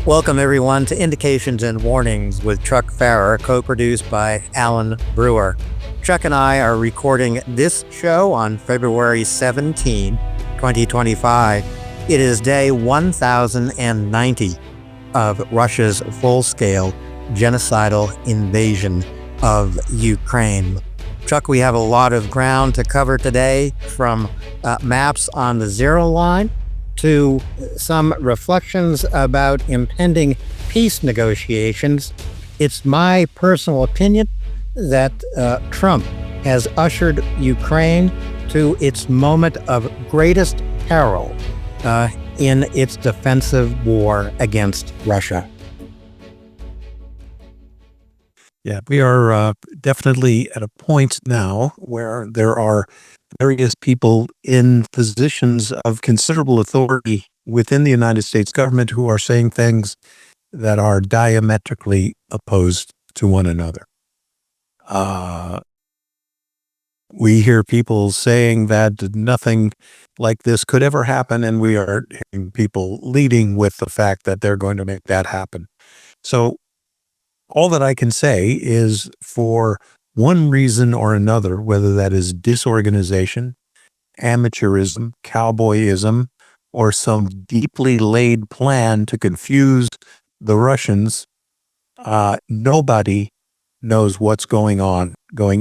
Welcome, everyone, to Indications and Warnings with Chuck Farrer, co-produced by Alan Brewer. Chuck and I are recording this show on February 17, 2025. It is day 1090 of Russia's full-scale genocidal invasion of Ukraine. Chuck, we have a lot of ground to cover today, from maps on the zero line to some reflections about impending peace negotiations. It's my personal opinion that Trump has ushered Ukraine to its moment of greatest peril in its defensive war against Russia. Yeah, we are definitely at a point now where there are various people in positions of considerable authority within the United States government who are saying things that are diametrically opposed to one another. We hear people saying that nothing like this could ever happen, and we are hearing people leading with the fact that they're going to make that happen. So all that I can say is, for one reason or another, whether that is disorganization, amateurism, cowboyism, or some deeply laid plan to confuse the Russians, nobody knows what's going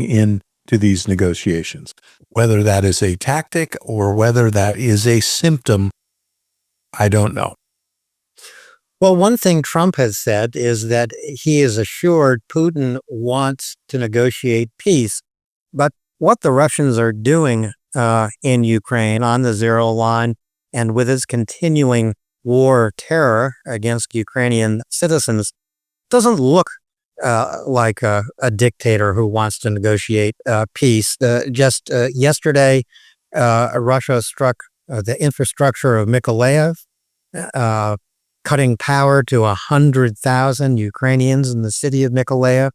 into these negotiations. Whether that is a tactic or whether that is a symptom, I don't know. Well, one thing Trump has said is that he is assured Putin wants to negotiate peace. But what the Russians are doing in Ukraine on the zero line, and with its continuing war terror against Ukrainian citizens, doesn't look like a dictator who wants to negotiate peace. Just yesterday, Russia struck the infrastructure of Mykolaiv, cutting power to 100,000 Ukrainians in the city of Mykolaiv,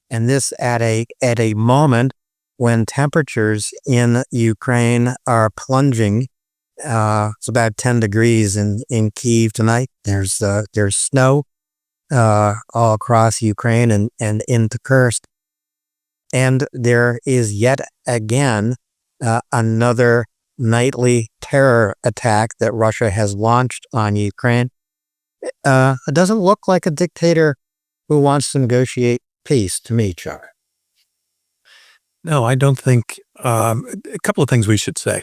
and this at a moment when temperatures in Ukraine are plunging. It's about 10 degrees in Kyiv tonight. There's snow all across Ukraine and into Kursk. And there is yet again another nightly terror attack that Russia has launched on Ukraine. It doesn't look like a dictator who wants to negotiate peace to me, Chuck. No, I don't think. A couple of things we should say.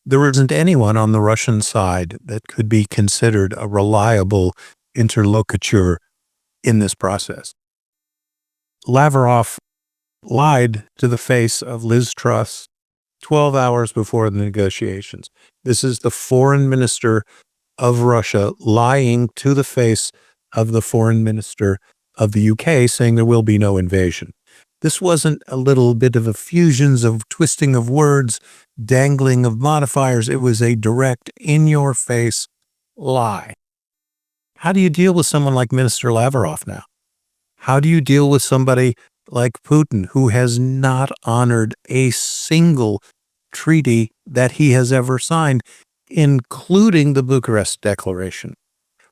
There isn't anyone on the Russian side that could be considered a reliable interlocutor in this process. Lavrov lied to the face of Liz Truss 12 hours before the negotiations. This is the foreign minister of Russia lying to the face of the foreign minister of the UK, saying there will be no invasion. This wasn't a little bit of effusions of twisting of words, dangling of modifiers. It was a direct, in-your-face lie. How do you deal with someone like Minister Lavrov now? How do you deal with somebody like Putin, who has not honored a single treaty that he has ever signed, including the Bucharest Declaration,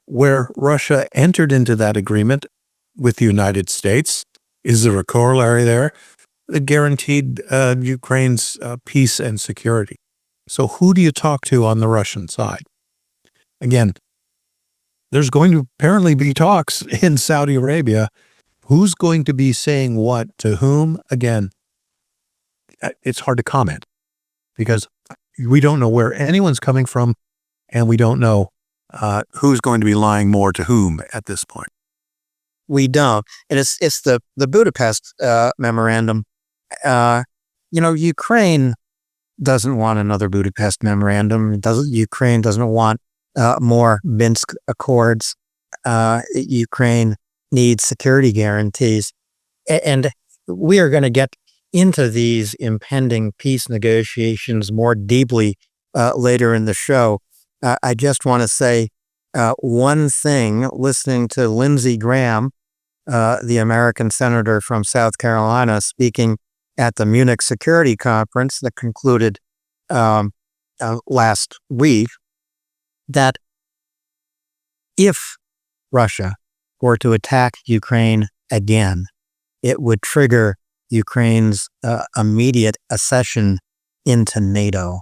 where Russia entered into that agreement with the United States? Is there a corollary there that guaranteed Ukraine's peace and security? So who do you talk to on the Russian side? Again, there's going to apparently be talks in Saudi Arabia. Who's going to be saying what to whom? Again, it's hard to comment because we don't know where anyone's coming from, and we don't know who's going to be lying more to whom at this point. We don't. And it's the Budapest memorandum. Ukraine doesn't want another Budapest memorandum. Ukraine doesn't want more Minsk Accords. Ukraine needs security guarantees. And we are going to get into these impending peace negotiations more deeply later in the show. I just want to say one thing. Listening to Lindsey Graham, the American senator from South Carolina, speaking at the Munich Security Conference that concluded last week, that if Russia were to attack Ukraine again, it would trigger Ukraine's immediate accession into NATO.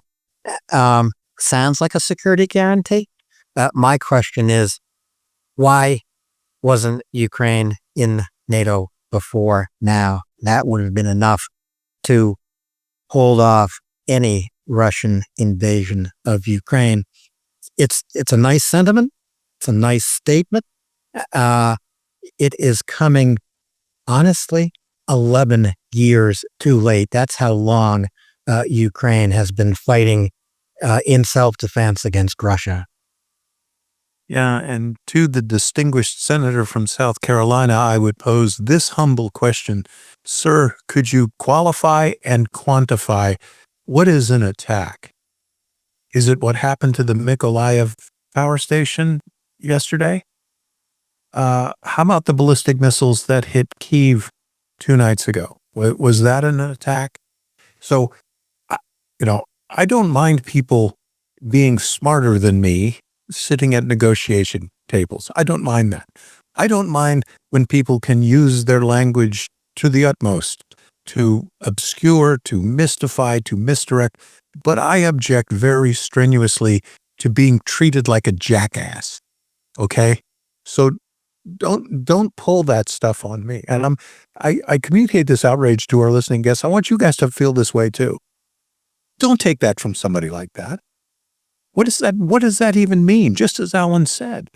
Sounds like a security guarantee. My question is, why wasn't Ukraine in NATO before now? That would have been enough to hold off any Russian invasion of Ukraine. It's a nice sentiment. It's a nice statement. It is coming, honestly, 11 years too late. That's how long Ukraine has been fighting in self-defense against Russia. Yeah, and to the distinguished senator from South Carolina, I would pose this humble question. Sir, could you qualify and quantify what is an attack? Is it what happened to the Mykolaiv power station yesterday? How about the ballistic missiles that hit Kyiv 2 nights ago? Was that an attack? So, I don't mind people being smarter than me sitting at negotiation tables. I don't mind that. I don't mind when people can use their language to the utmost, to obscure, to mystify, to misdirect, but I object very strenuously to being treated like a jackass. Okay? So don't pull that stuff on me. And I communicate this outrage to our listening guests. I want you guys to feel this way too. Don't take that from somebody like that. What does that even mean? Just as Alan said,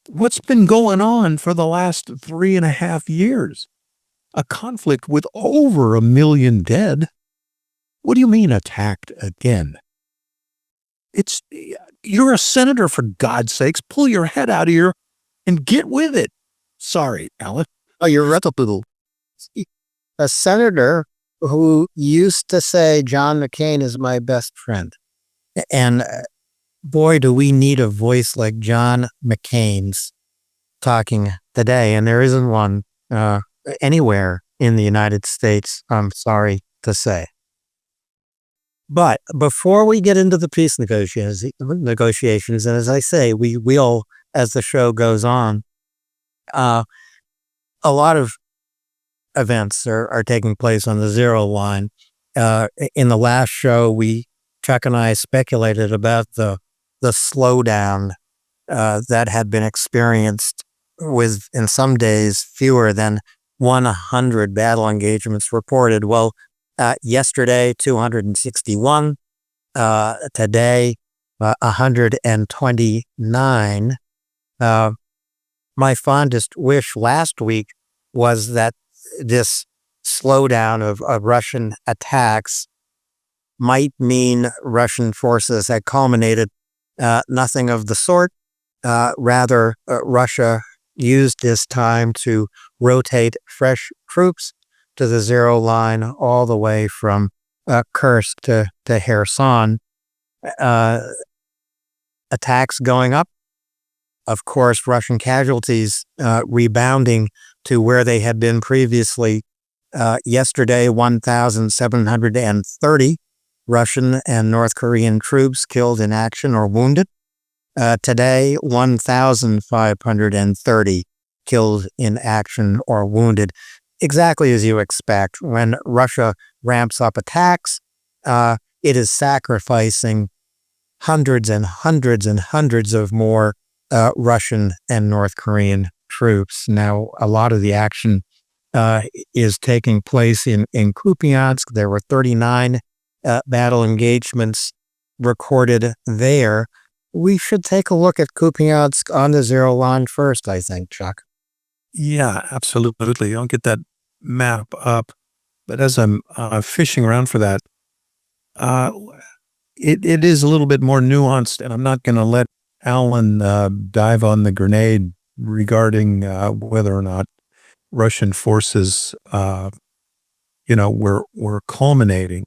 what's been going on for the last 3.5 years? A conflict with over 1 million dead. What do you mean attacked again? You're a senator, for God's sakes. Pull your head out of here and get with it. Sorry, Alan. Oh, you're reputable. A senator who used to say John McCain is my best friend. And boy, do we need a voice like John McCain's talking today. And there isn't one anywhere in the United States, I'm sorry to say. But before we get into the peace negotiations, and as I say, we will, as the show goes on, a lot of events are taking place on the zero line. In the last show, Chuck and I speculated about the slowdown that had been experienced with, in some days, fewer than 100 battle engagements reported. Well, yesterday, 261. Today, 129. My fondest wish last week was that this slowdown of Russian attacks might mean Russian forces had culminated. Nothing of the sort. Rather, Russia used this time to rotate fresh troops to the zero line all the way from Kursk to Kherson. Attacks going up. Of course, Russian casualties rebounding to where they had been previously. Yesterday, 1,730 Russian and North Korean troops killed in action or wounded. Today, 1,530 killed in action or wounded. Exactly as you expect. When Russia ramps up attacks, it is sacrificing hundreds and hundreds and hundreds of more Russian and North Korean troops. Now, a lot of the action is taking place in Kupiansk. There were 39 battle engagements recorded there. We should take a look at Kupiansk on the zero line first, I think, Chuck. Yeah, absolutely. I'll get that map up. But as I'm fishing around for that, it is a little bit more nuanced, and I'm not going to let Alan dive on the grenade regarding whether or not Russian forces, were culminating.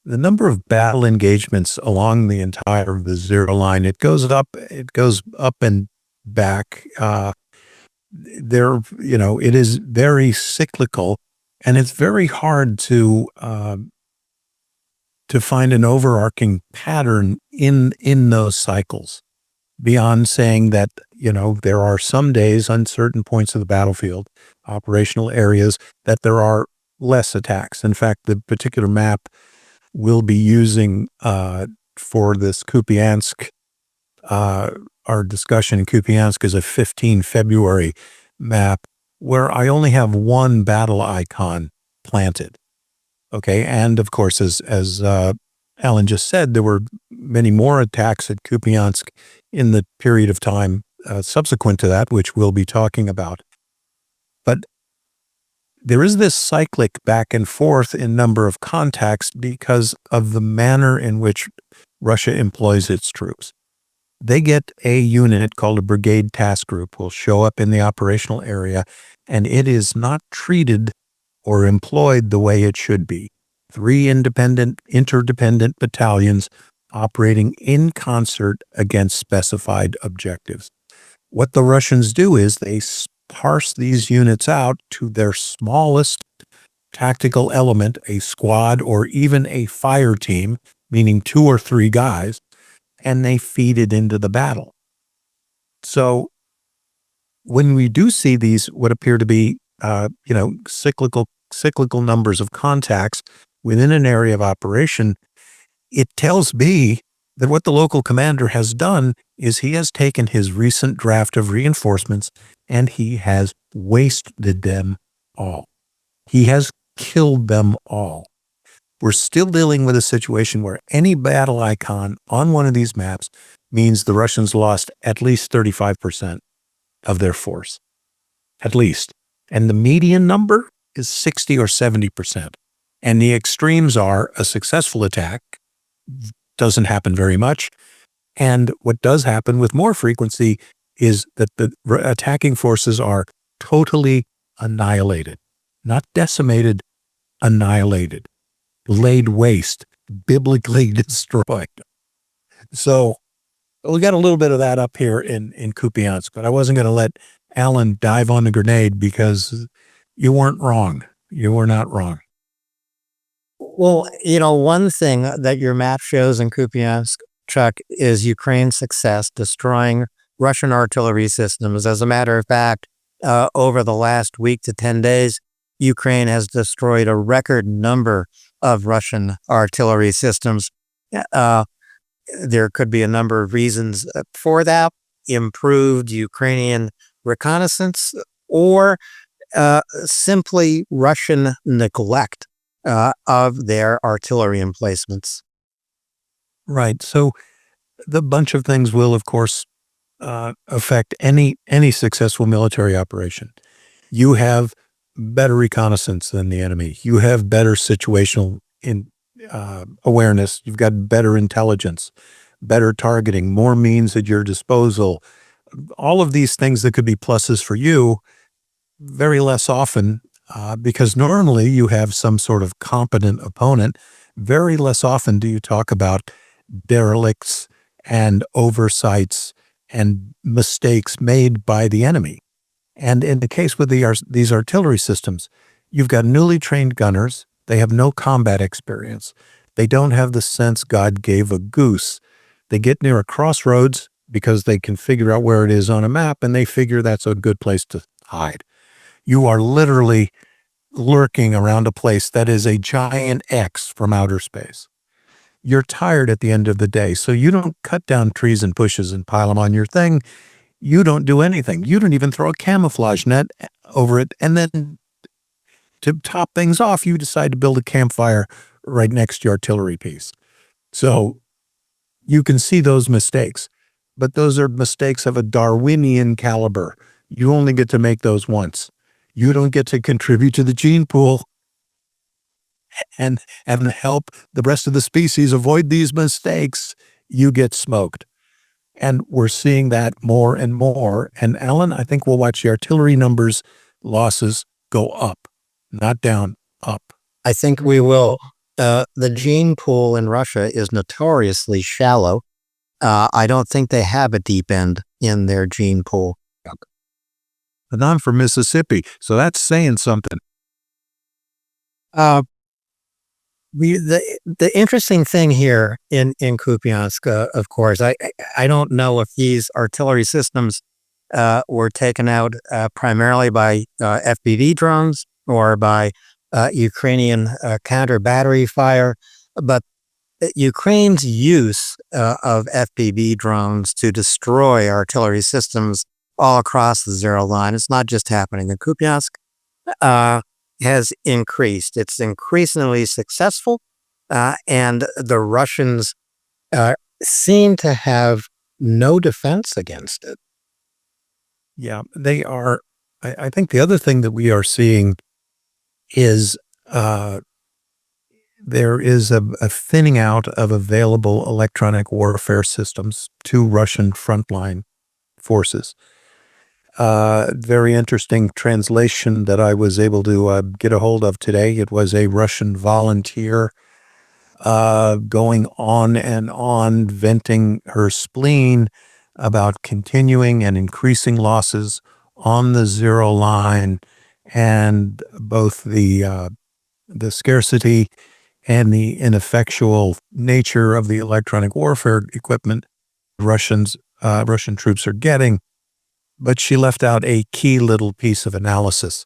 The number of battle engagements along the entire of the zero line, it goes up and back. It is very cyclical, and it's very hard to find an overarching pattern in those cycles beyond saying that, there are some days on certain points of the battlefield, operational areas, that there are less attacks. In fact, the particular map we'll be using for this Kupiansk, our discussion in Kupiansk, is a 15 February map where I only have one battle icon planted. Okay. And of course, as Alan just said, there were many more attacks at Kupiansk in the period of time subsequent to that, which we'll be talking about. But there is this cyclic back and forth in number of contacts because of the manner in which Russia employs its troops. They get a unit called a brigade task group will show up in the operational area, and it is not treated or employed the way it should be. 3 interdependent battalions operating in concert against specified objectives. What the Russians do is they parse these units out to their smallest tactical element, a squad or even a fire team, meaning 2 or 3 guys, and they feed it into the battle. So when we do see these, what appear to be, cyclical numbers of contacts within an area of operation, it tells me that what the local commander has done is he has taken his recent draft of reinforcements and he has wasted them all. He has killed them all. We're still dealing with a situation where any battle icon on one of these maps means the Russians lost at least 35% of their force. At least. And the median number is 60 or 70%. And the extremes are a successful attack, doesn't happen very much. And what does happen with more frequency is that the attacking forces are totally annihilated. Not decimated, annihilated. Laid waste, biblically destroyed. So we got a little bit of that up here in Kupiansk, but I wasn't going to let Alan dive on the grenade because you weren't wrong. You were not wrong. Well, one thing that your map shows in Kupiansk, Chuck, is Ukraine's success destroying Russian artillery systems. As a matter of fact, over the last week to 10 days, Ukraine has destroyed a record number of Russian artillery systems. There could be a number of reasons for that: improved Ukrainian reconnaissance, or simply Russian neglect of their artillery emplacements. Right. So the bunch of things will, of course, affect any successful military operation. You have better reconnaissance than the enemy. You have better situational awareness. You've got better intelligence, better targeting, more means at your disposal. All of these things that could be pluses for you, very less often, because normally you have some sort of competent opponent. Very less often do you talk about derelicts and oversights and mistakes made by the enemy. And in the case with these artillery systems, you've got newly trained gunners. They have no combat experience. They don't have the sense God gave a goose. They get near a crossroads because they can figure out where it is on a map, and they figure that's a good place to hide. You are literally lurking around a place that is a giant X from outer space. You're tired at the end of the day, so you don't cut down trees and bushes and pile them on your thing. You don't do anything. You don't even throw a camouflage net over it. And then to top things off, you decide to build a campfire right next to your artillery piece. So you can see those mistakes, but those are mistakes of a Darwinian caliber. You only get to make those once. You don't get to contribute to the gene pool and help the rest of the species avoid these mistakes. You get smoked. And we're seeing that more and more. And Alan, I think we'll watch the artillery numbers losses go up, not down, up. I think we will. The gene pool in Russia is notoriously shallow. I don't think they have a deep end in their gene pool. And I'm from Mississippi, so that's saying something. The interesting thing here in Kupiansk, of course, I don't know if these artillery systems were taken out primarily by FPV drones or by Ukrainian counter battery fire. But Ukraine's use of FPV drones to destroy artillery systems all across the zero line, it's not just happening in Kupiansk, has increased. It's increasingly successful, and the Russians seem to have no defense against it. Yeah, they are. I think the other thing that we are seeing is there is a thinning out of available electronic warfare systems to Russian frontline forces. Very interesting translation that I was able to get a hold of today. It was a Russian volunteer going on and on, venting her spleen about continuing and increasing losses on the zero line, and both the scarcity and the ineffectual nature of the electronic warfare equipment Russian troops are getting. But she left out a key little piece of analysis.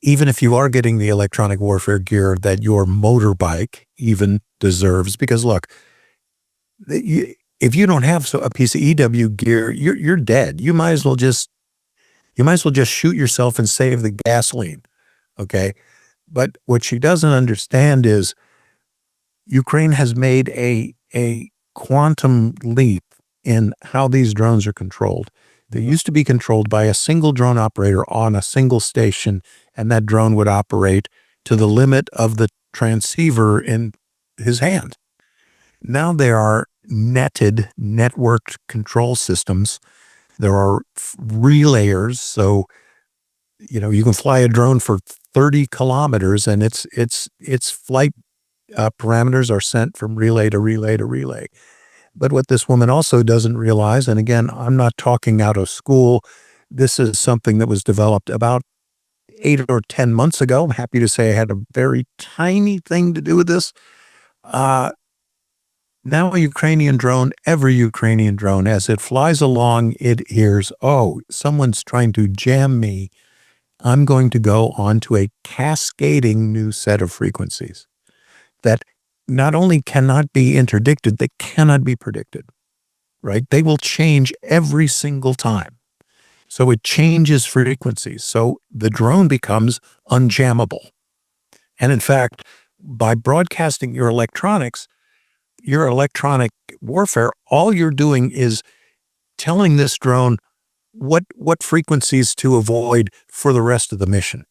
Even if you are getting the electronic warfare gear that your motorbike even deserves, because look, if you don't have a piece of EW gear, you're dead. You might as well just shoot yourself and save the gasoline. Okay. But what she doesn't understand is Ukraine has made a quantum leap in how these drones are controlled. They used to be controlled by a single drone operator on a single station, and that drone would operate to the limit of the transceiver in his hand. Now there are networked control systems. There are relayers, so you can fly a drone for 30 kilometers, and its flight parameters are sent from relay to relay to relay. But what this woman also doesn't realize, and again, I'm not talking out of school, this is something that was developed about 8 or 10 months ago. I'm happy to say I had a very tiny thing to do with this. Now every Ukrainian drone, as it flies along, it hears, oh, someone's trying to jam me. I'm going to go on to a cascading new set of frequencies that not only cannot be interdicted, they cannot be predicted, right? They will change every single time. So it changes frequencies. So the drone becomes unjammable. And in fact, by broadcasting your electronic warfare, all you're doing is telling this drone what frequencies to avoid for the rest of the mission.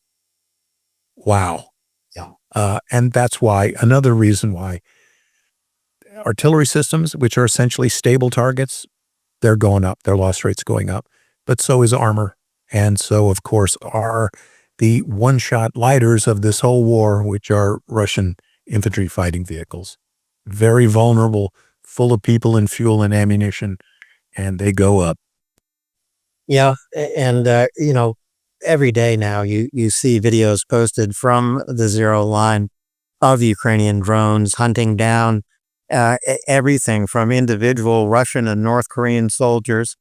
Wow. Yeah. And that's why, another reason why artillery systems, which are essentially stable targets, they're going up, their loss rate's going up, but so is armor. And so, of course, are the one-shot lighters of this whole war, which are Russian infantry fighting vehicles. Very vulnerable, full of people and fuel and ammunition, and they go up. Yeah, and every day now you see videos posted from the zero line of Ukrainian drones hunting down everything from individual Russian and North Korean soldiers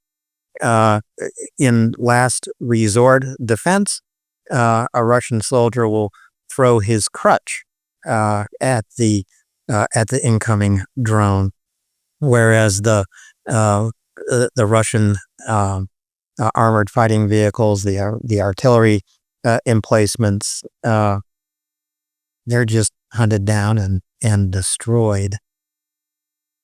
in last resort defense. A Russian soldier will throw his crutch at the incoming drone, whereas the Russian armored fighting vehicles, the artillery emplacements, they're just hunted down and destroyed.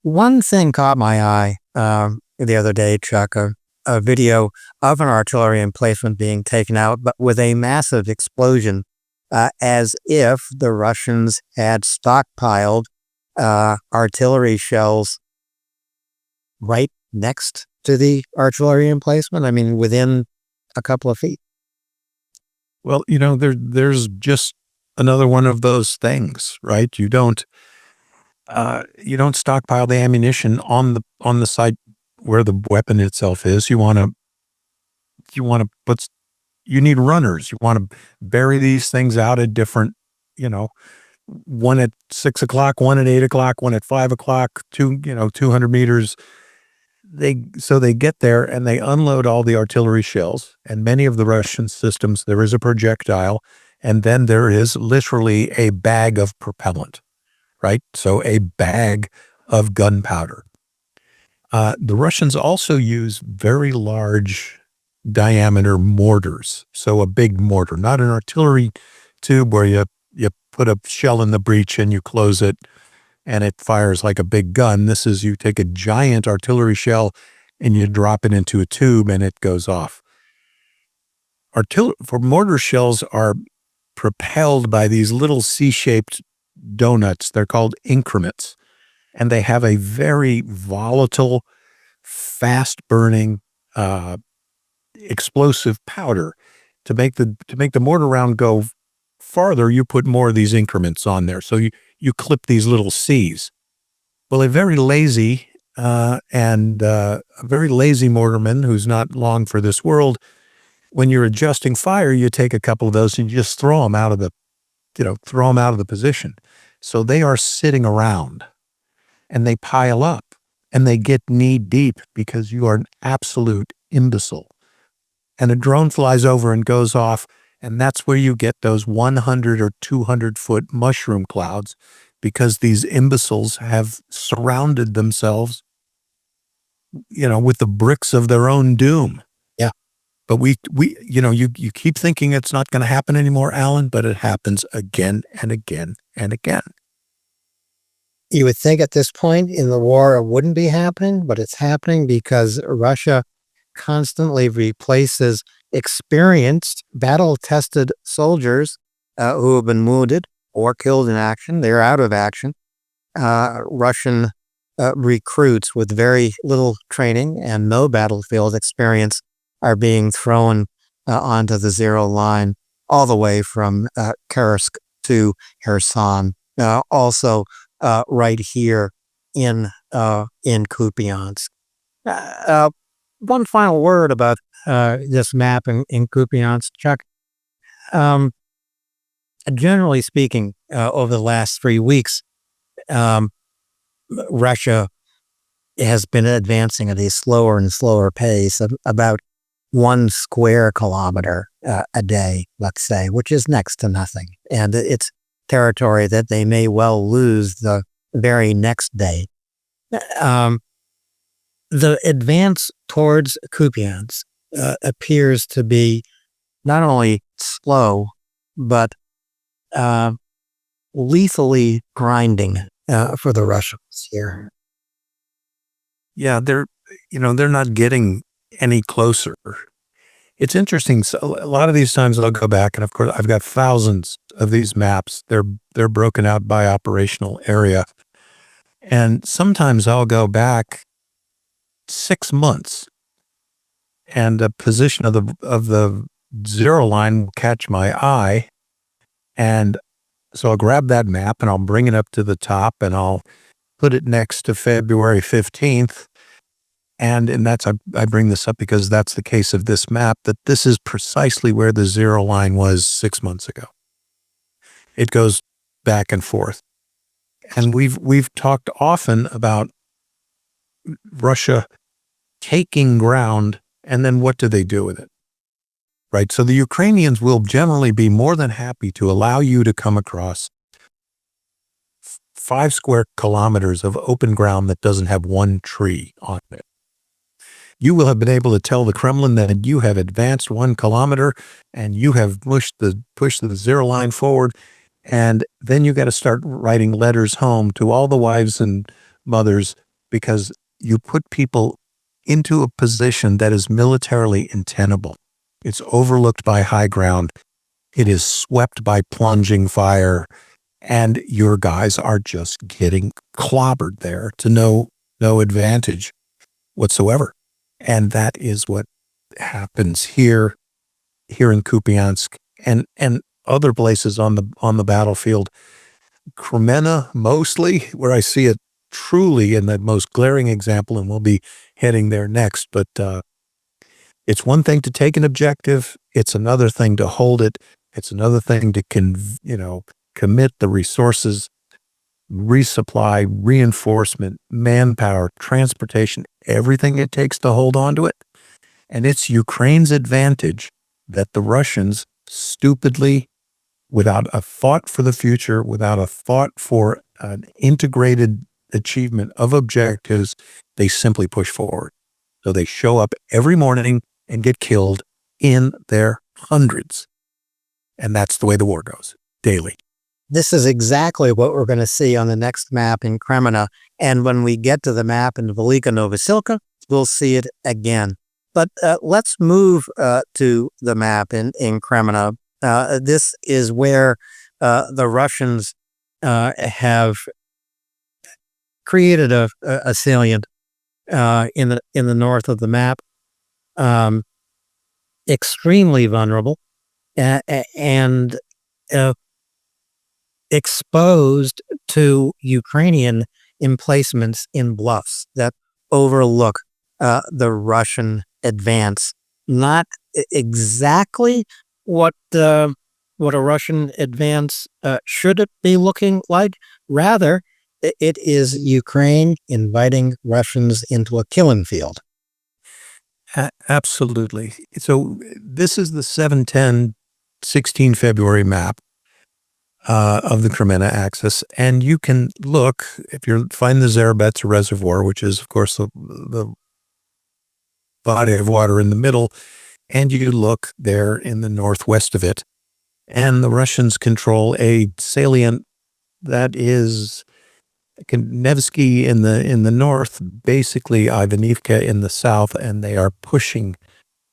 One thing caught my eye the other day, Chuck, a video of an artillery emplacement being taken out, but with a massive explosion, as if the Russians had stockpiled artillery shells right next to the artillery emplacement. I mean, within a couple of feet. Well, there's just another one of those things, right? You don't stockpile the ammunition on the site where the weapon itself is. You need runners. You want to bury these things out at different, one at 6 o'clock, one at 8 o'clock, one at 5 o'clock, 200 meters. they get there and they unload all the artillery shells, and many of the Russian systems, there is a projectile, and then there is literally a bag of propellant, right? So a bag of gunpowder. The Russians also use very large diameter mortars. So a big mortar, not an artillery tube where you put a shell in the breech and you close it and it fires like a big gun. This is, you take a giant artillery shell and you drop it into a tube and it goes off. For mortar shells are propelled by these little C-shaped donuts. They're called increments, and they have a very volatile, fast-burning, explosive powder. To make the mortar round go farther, you put more of these increments on there. So you clip these little C's. Well, a very lazy mortarman who's not long for this world, when you're adjusting fire, you take a couple of those and you just throw them out of the position. So they are sitting around and they pile up and they get knee deep because you are an absolute imbecile. And a drone flies over and goes off, and that's where you get those 100 or 200 foot mushroom clouds, because these imbeciles have surrounded themselves, with the bricks of their own doom. Yeah. But you keep thinking it's not going to happen anymore, Alan, but it happens again and again and again. You would think at this point in the war it wouldn't be happening, but it's happening because Russia constantly replaces experienced, battle-tested soldiers who have been wounded or killed in action. They're out of action. Russian recruits with very little training and no battlefield experience are being thrown onto the zero line all the way from Kursk to Kherson. Also, right here in Kupiansk. One final word about this map in Kupiansk, Chuck. Generally speaking, over the last 3 weeks, Russia has been advancing at a slower and slower pace of about 1 square kilometer a day, let's say, which is next to nothing. And it's territory that they may well lose the very next day. The advance towards Kupiansk appears to be not only slow, but lethally grinding for the Russians here. Yeah, they're not getting any closer. It's interesting. So a lot of these times I'll go back, and of course I've got thousands of these maps. They're broken out by operational area. And sometimes I'll go back 6 months and the position of the zero line will catch my eye. And so I'll grab that map and I'll bring it up to the top and I'll put it next to February 15th. And that's, I bring this up because that's the case of this map, that this is precisely where the zero line was 6 months ago. It goes back and forth. And we've talked often about Russia taking ground, and then what do they do with it? Right? So the Ukrainians will generally be more than happy to allow you to come across 5 square kilometers of open ground that doesn't have one tree on it. You will have been able to tell the Kremlin that you have advanced 1 kilometer and you have pushed the zero line forward. And then you got to start writing letters home to all the wives and mothers, because you put people into a position that is militarily untenable. It's overlooked by high ground. It is swept by plunging fire, and your guys are just getting clobbered there to no advantage whatsoever. And that is what happens here in Kupiansk and other places on the battlefield. Kremenna mostly, where I see it truly in the most glaring example, and we'll be heading there next. But it's one thing to take an objective. It's another thing to hold it. It's another thing to commit the resources, resupply, reinforcement, manpower, transportation, everything it takes to hold on to it. And it's Ukraine's advantage that the Russians stupidly, without a thought for the future, without a thought for an integrated achievement of objectives, they simply push forward. So they show up every morning and get killed in their hundreds. And that's the way the war goes, daily. This is exactly what we're going to see on the next map in Kremina. And when we get to the map in Velyka Novosilka, we'll see it again. But let's move to the map in Kremina. This is where the Russians have created a salient in the north of the map, extremely vulnerable and exposed to Ukrainian emplacements in bluffs that overlook the Russian advance. Not exactly what a Russian advance should it be looking like. Rather, it is Ukraine inviting Russians into a killing field. Absolutely. So this is the 7/10/16 February map of the Kremina axis, and you can look, if you find the Zarabetsa Reservoir, which is, of course, the body of water in the middle, and you look there in the northwest of it, and the Russians control a salient that is Nevsky in the north, basically Ivanivka in the south, and they are pushing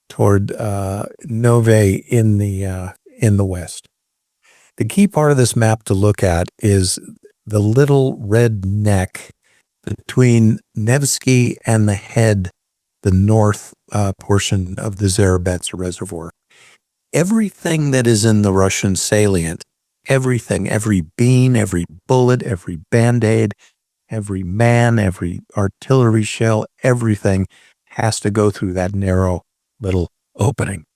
toward Nove in the west. The key part of this map to look at is the little red neck between Nevsky and the head, the north portion of the Zarabetsa Reservoir. Everything that is in the Russian salient, everything, every bean, every bullet, every Band-Aid, every man, every artillery shell, everything has to go through that narrow little opening.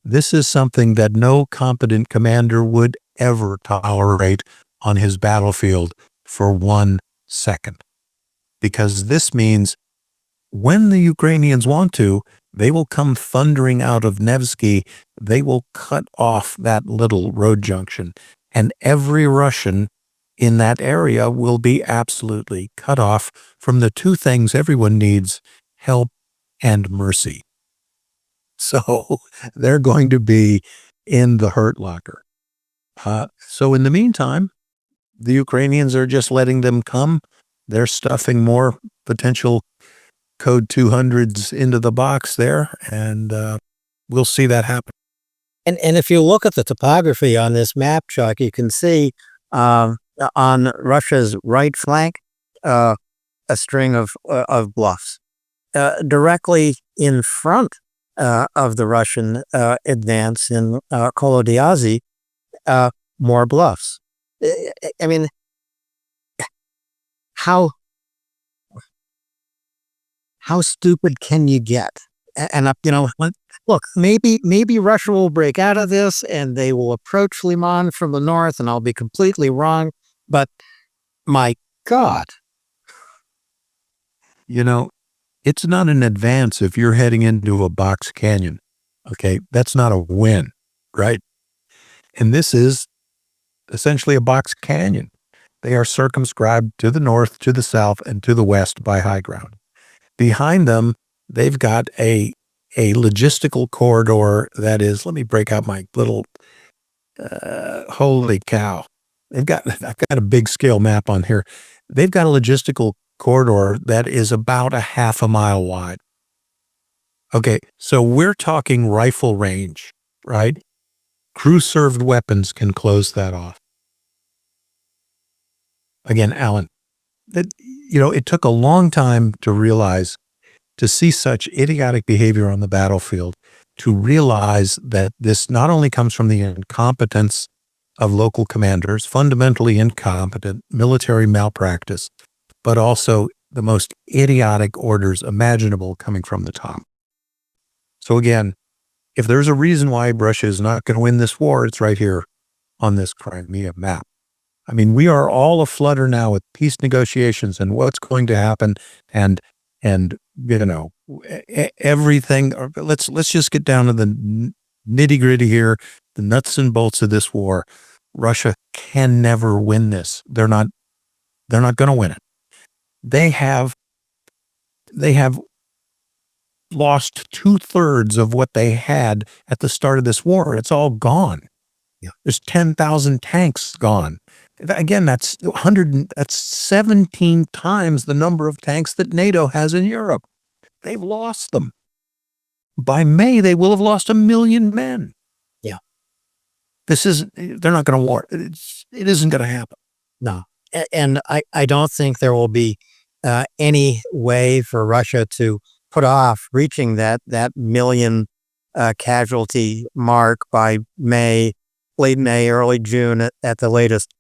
This is something that no competent commander would ever tolerate on his battlefield for 1 second. Because this means when the Ukrainians want to, they will come thundering out of Nevsky. They will cut off that little road junction. And every Russian in that area will be absolutely cut off from the two things everyone needs: help and mercy. So they're going to be in the hurt locker. So in the meantime, the Ukrainians are just letting them come. They're stuffing more potential code 200s into the box there, and we'll see that happen. And if you look at the topography on this map, Chuck, you can see on Russia's right flank a string of bluffs. Directly in front of the Russian advance in Kolodiazy, more bluffs. I mean, how stupid can you get? And look, maybe Russia will break out of this and they will approach Liman from the north, and I'll be completely wrong. But my God, it's not an advance if you're heading into a box canyon. Okay, that's not a win, right? And this is essentially a box canyon. They are circumscribed to the north, to the south, and to the west by high ground. Behind them, they've got a logistical corridor that is, let me break out my little, holy cow. I've got a big scale map on here. They've got a logistical corridor that is about a half a mile wide. Okay, so we're talking rifle range, right? Crew-served weapons can close that off. Again, Alan, it took a long time to see such idiotic behavior on the battlefield, to realize that this not only comes from the incompetence of local commanders, fundamentally incompetent military malpractice, but also the most idiotic orders imaginable coming from the top. So again, if there's a reason why Russia is not going to win this war, it's right here on this Crimea map. I mean, we are all aflutter now with peace negotiations and what's going to happen. And and everything. Let's just get down to the nitty gritty here, the nuts and bolts of this war. Russia can never win this. They're not going to win it. They have lost 2/3 of what they had at the start of this war. It's all gone. Yeah. There's 10,000 tanks gone. Again, that's 17 times the number of tanks that NATO has in Europe. They've lost them. By May, they will have lost 1 million men. Yeah. They're not going to war. It isn't going to happen. No. And I don't think there will be any way for Russia to put off reaching that million casualty mark by May, late May, early June at the latest.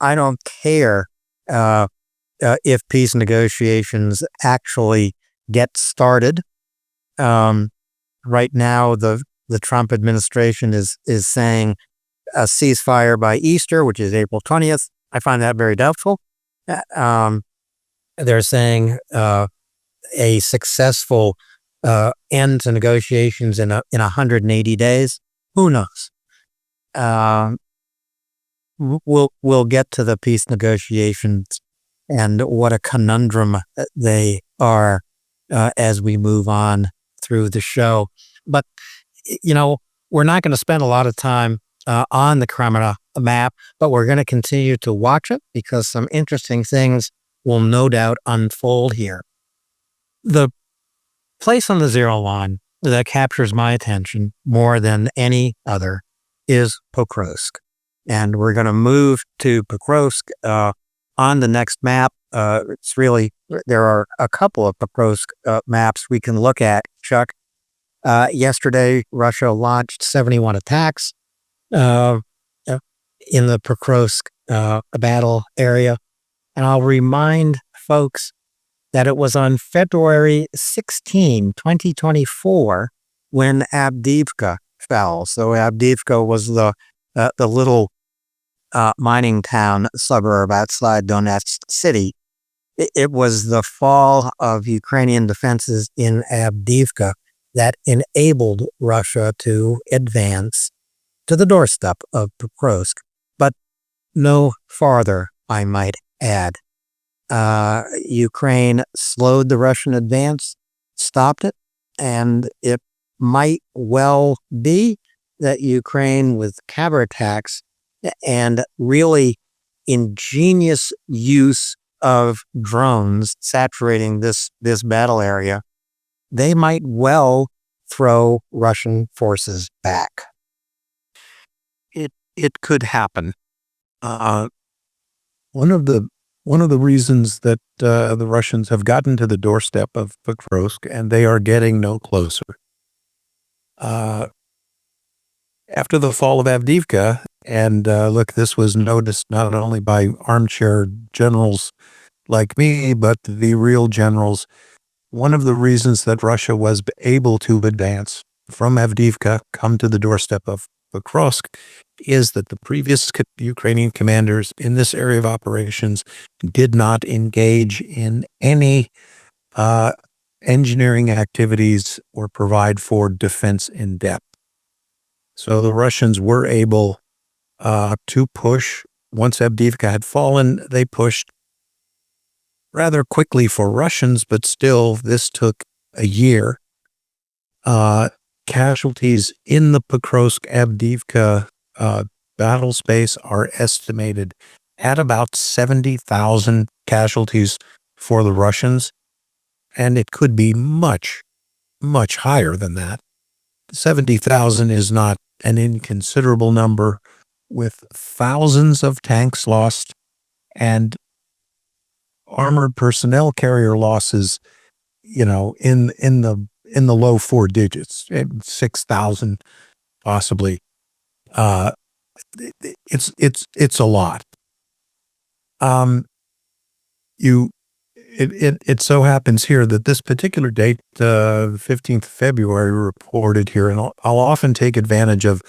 I don't care if peace negotiations actually get started. Right now, the Trump administration is saying a ceasefire by Easter, which is April 20th. I find that very doubtful. They're saying a successful end to negotiations in 180 days. Who knows? We'll get to the peace negotiations and what a conundrum they are as we move on through the show. But we're not going to spend a lot of time on the Crimea map, but we're going to continue to watch it because some interesting things will no doubt unfold here. The place on the zero line that captures my attention more than any other is Pokrovsk. And we're going to move to Pokrovsk on the next map. There are a couple of Pokrovsk maps we can look at, Chuck. Yesterday, Russia launched 71 attacks in the Pokrovsk battle area. And I'll remind folks that it was on February 16, 2024, when Avdiivka fell. So Avdiivka was the little mining town suburb outside Donetsk city. It was the fall of Ukrainian defenses in Avdiivka that enabled Russia to advance to the doorstep of Pokrovsk, but no farther, I might add. Ukraine slowed the Russian advance, stopped it, and it might well be that Ukraine, with counterattacks and really ingenious use of drones saturating this battle area, they might well throw Russian forces back. It could happen. One of the reasons that the Russians have gotten to the doorstep of Pokrovsk, and they are getting no closer. After the fall of Avdiivka, and look, this was noticed not only by armchair generals like me, but the real generals. One of the reasons that Russia was able to advance from Avdiivka, come to the doorstep of Pokrovsk, is that the previous Ukrainian commanders in this area of operations did not engage in any engineering activities or provide for defense in depth. So the Russians were able to push. Once Avdiivka had fallen, they pushed rather quickly for Russians, but still this took a year. Casualties in the Pokrovsk-Avdiivka battle space are estimated at about 70,000 casualties for the Russians, and it could be much, much higher than that. 70,000 is not an inconsiderable number, with thousands of tanks lost and armored personnel carrier losses, in the low 4 digits, 6,000 possibly. It's a lot. It so happens here that this particular date, the 15th of February, reported here, and I'll often take advantage of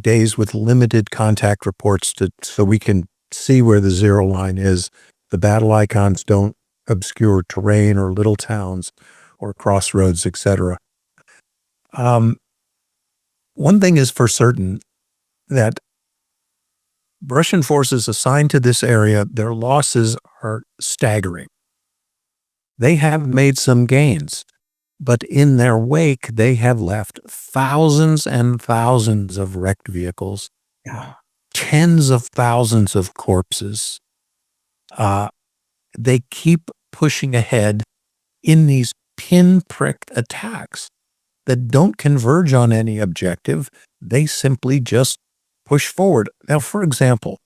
days with limited contact reports so we can see where the zero line is. The battle icons don't obscure terrain or little towns or crossroads, etc. One thing is for certain, that Russian forces assigned to this area, their losses are staggering. They have made some gains, but in their wake, they have left thousands and thousands of wrecked vehicles, tens of thousands of corpses. They keep pushing ahead in these pinprick attacks that don't converge on any objective. They simply just push forward. Now, for example,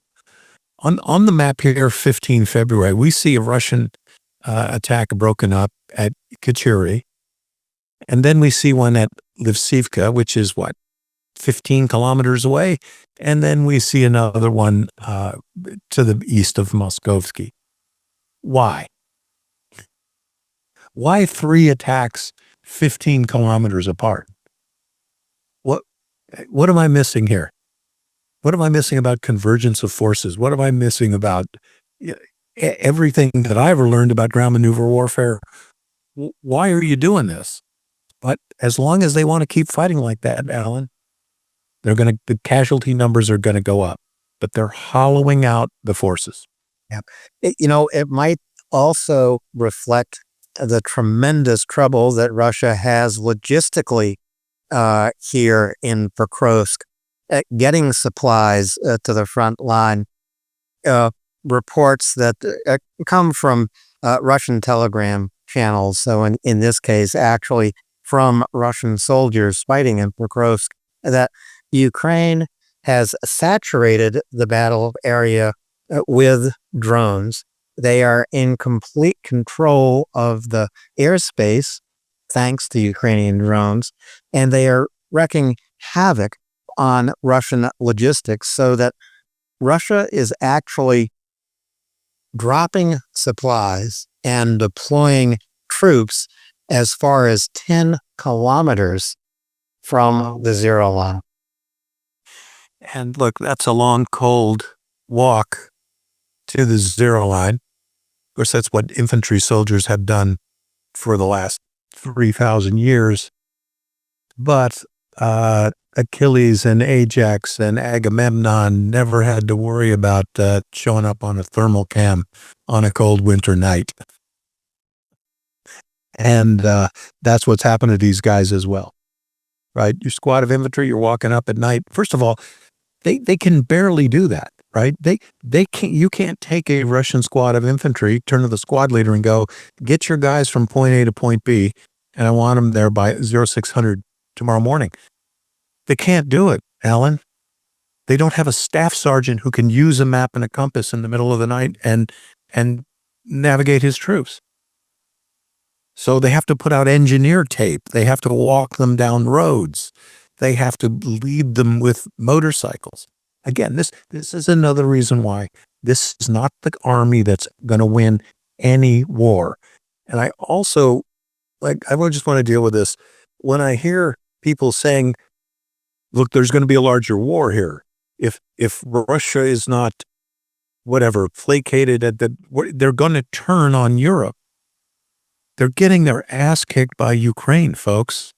on the map here, 15 February, we see a Russian attack broken up at Kachuri. And then we see one at Lvivka, which is 15 kilometers away. And then we see another one to the east of Moskovsky. Why? Why 3 attacks 15 kilometers apart? What am I missing here? What am I missing about convergence of forces? What am I missing about everything that I ever learned about ground maneuver warfare? Why are you doing this? But as long as they want to keep fighting like that, Alan, the casualty numbers are going to go up, but they're hollowing out the forces. Yeah. It might also reflect the tremendous trouble that Russia has logistically here in Pokrovsk, getting supplies to the front line. Reports that come from Russian telegram channels. So in this case, actually from Russian soldiers fighting in Pokrovsk, that Ukraine has saturated the battle area with drones. They are in complete control of the airspace, thanks to Ukrainian drones, and they are wreaking havoc on Russian logistics, so that Russia is actually dropping supplies and deploying troops as far as 10 kilometers from the zero line. And look, that's a long, cold walk to the zero line. Of course, that's what infantry soldiers have done for the last 3,000 years. But Achilles and Ajax and Agamemnon never had to worry about showing up on a thermal cam on a cold winter night. And that's what's happened to these guys as well, right? Your squad of infantry, you're walking up at night. First of all, they can barely do that, right? They can't. You can't take a Russian squad of infantry, turn to the squad leader and go, get your guys from point A to point B, and I want them there by 0600 tomorrow morning. They can't do it, Alan. They don't have a staff sergeant who can use a map and a compass in the middle of the night and navigate his troops. So they have to put out engineer tape. They have to walk them down roads. They have to lead them with motorcycles. Again, this is another reason why this is not the army that's going to win any war. And I also, I just want to deal with this. When I hear people saying, look, there's going to be a larger war here. If Russia is not, placated they're going to turn on Europe. They're getting their ass kicked by Ukraine, folks.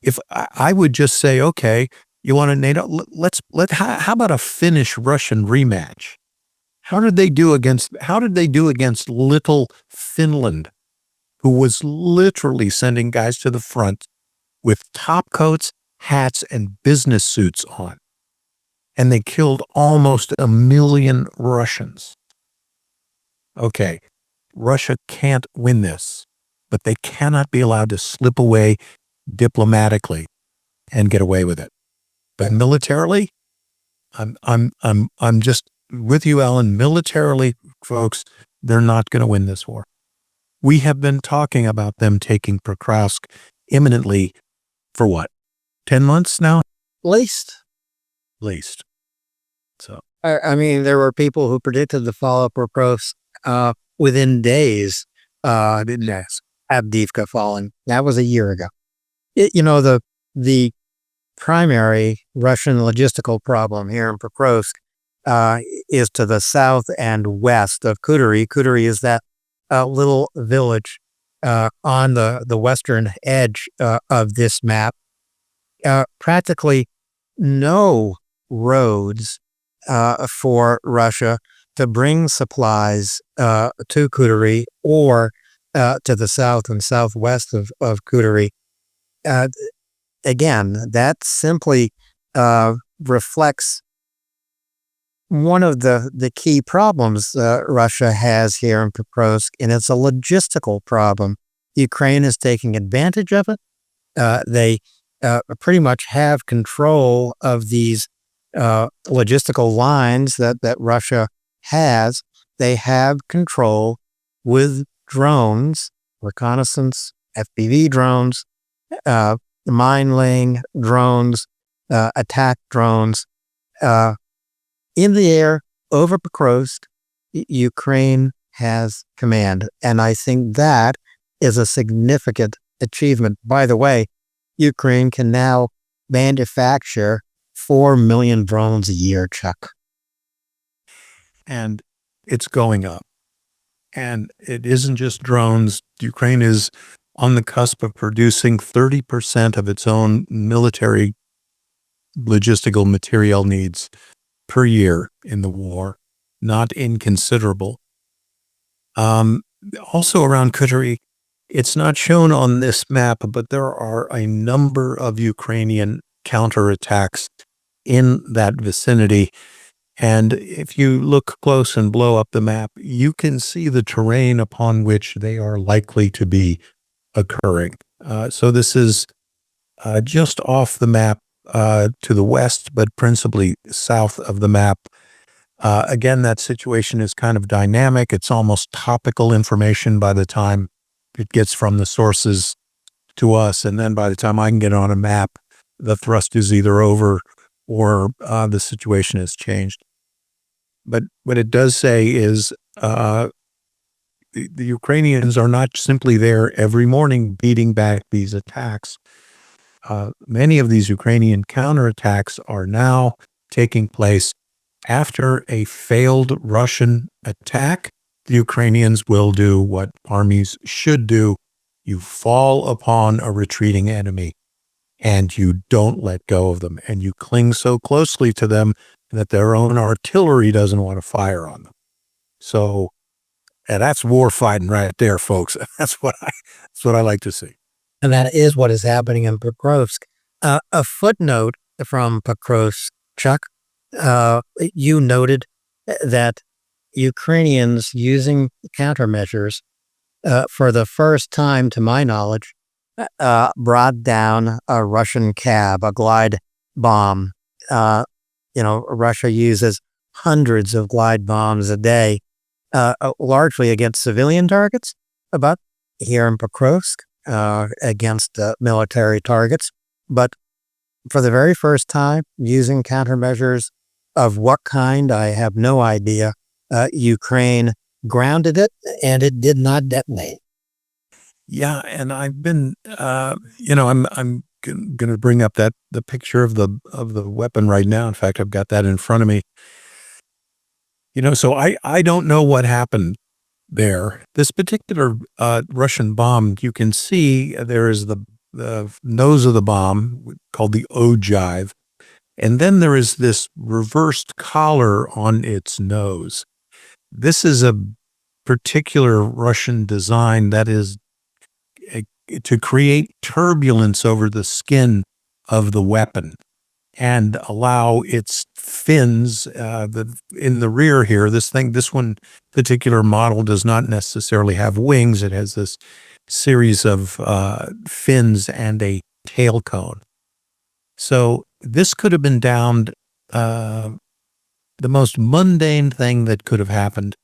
If I would just say, okay, you want a NATO? How about a Finnish-Russian rematch? How did they do against little Finland, who was literally sending guys to the front with top coats, hats, and business suits on? And they killed almost 1 million Russians. Okay, Russia can't win this, but they cannot be allowed to slip away diplomatically and get away with it. But militarily, I'm just with you, Alan. Militarily, folks, they're not going to win this war. We have been talking about them taking Pokrovsk imminently for 10 months now? Least. So I mean, there were people who predicted the fall of Pokrovsk within days. Avdiivka falling. That was a year ago. The primary Russian logistical problem here in Pokrovsk is to the south and west of Kuduri. Kuduri is that little village on the western edge of this map. Practically no roads for Russia to bring supplies to Kuduri or to the south and southwest of Kuduri. Again, that simply reflects one of the key problems Russia has here in Pokrovsk, and it's a logistical problem. Ukraine is taking advantage of it. They pretty much have control of these logistical lines that Russia has. They have control with drones, reconnaissance, FPV drones, mine laying drones, attack drones, in the air over Pokrovsk. Ukraine has command. And I think that is a significant achievement. By the way, Ukraine can now manufacture 4 million drones a year, Chuck. And it's going up. And it isn't just drones. Ukraine is on the cusp of producing 30% of its own military logistical material needs per year in the war, not inconsiderable. Also around Kuduri, it's not shown on this map, but there are a number of Ukrainian counterattacks in that vicinity. And if you look close and blow up the map, you can see the terrain upon which they are likely to be occurring. So this is just off the map to the west, but principally south of the map. Again, that situation is kind of dynamic. It's almost topical information by the time it gets from the sources to us. And then by the time I can get on a map, the thrust is either over or the situation has changed. But what it does say is the Ukrainians are not simply there every morning beating back these attacks. Many of these Ukrainian counterattacks are now taking place after a failed Russian attack. The Ukrainians will do what armies should do. You fall upon a retreating enemy and you don't let go of them, and you cling so closely to them that their own artillery doesn't want to fire on them. So, and that's war fighting right there, folks. That's what I like to see. And that is what is happening in Pokrovsk. A footnote from Pokrovsk, Chuck, you noted that Ukrainians using countermeasures for the first time, to my knowledge, brought down a Russian cab, a glide bomb. Russia uses hundreds of glide bombs a day, largely against civilian targets, but here in Pokrovsk, against military targets. But for the very first time, using countermeasures of what kind, I have no idea. Ukraine grounded it, and it did not detonate. Yeah, and I've been, I'm going to bring up the picture of the weapon right now. In fact, I've got that in front of me. So I don't know what happened there. This particular Russian bomb, you can see there is the nose of the bomb called the ogive, and then there is this reversed collar on its nose. This is a particular Russian design that is to create turbulence over the skin of the weapon and allow its fins in the rear here. This one particular model does not necessarily have wings. It has this series of fins and a tail cone. So this could have been downed. The most mundane thing that could have happened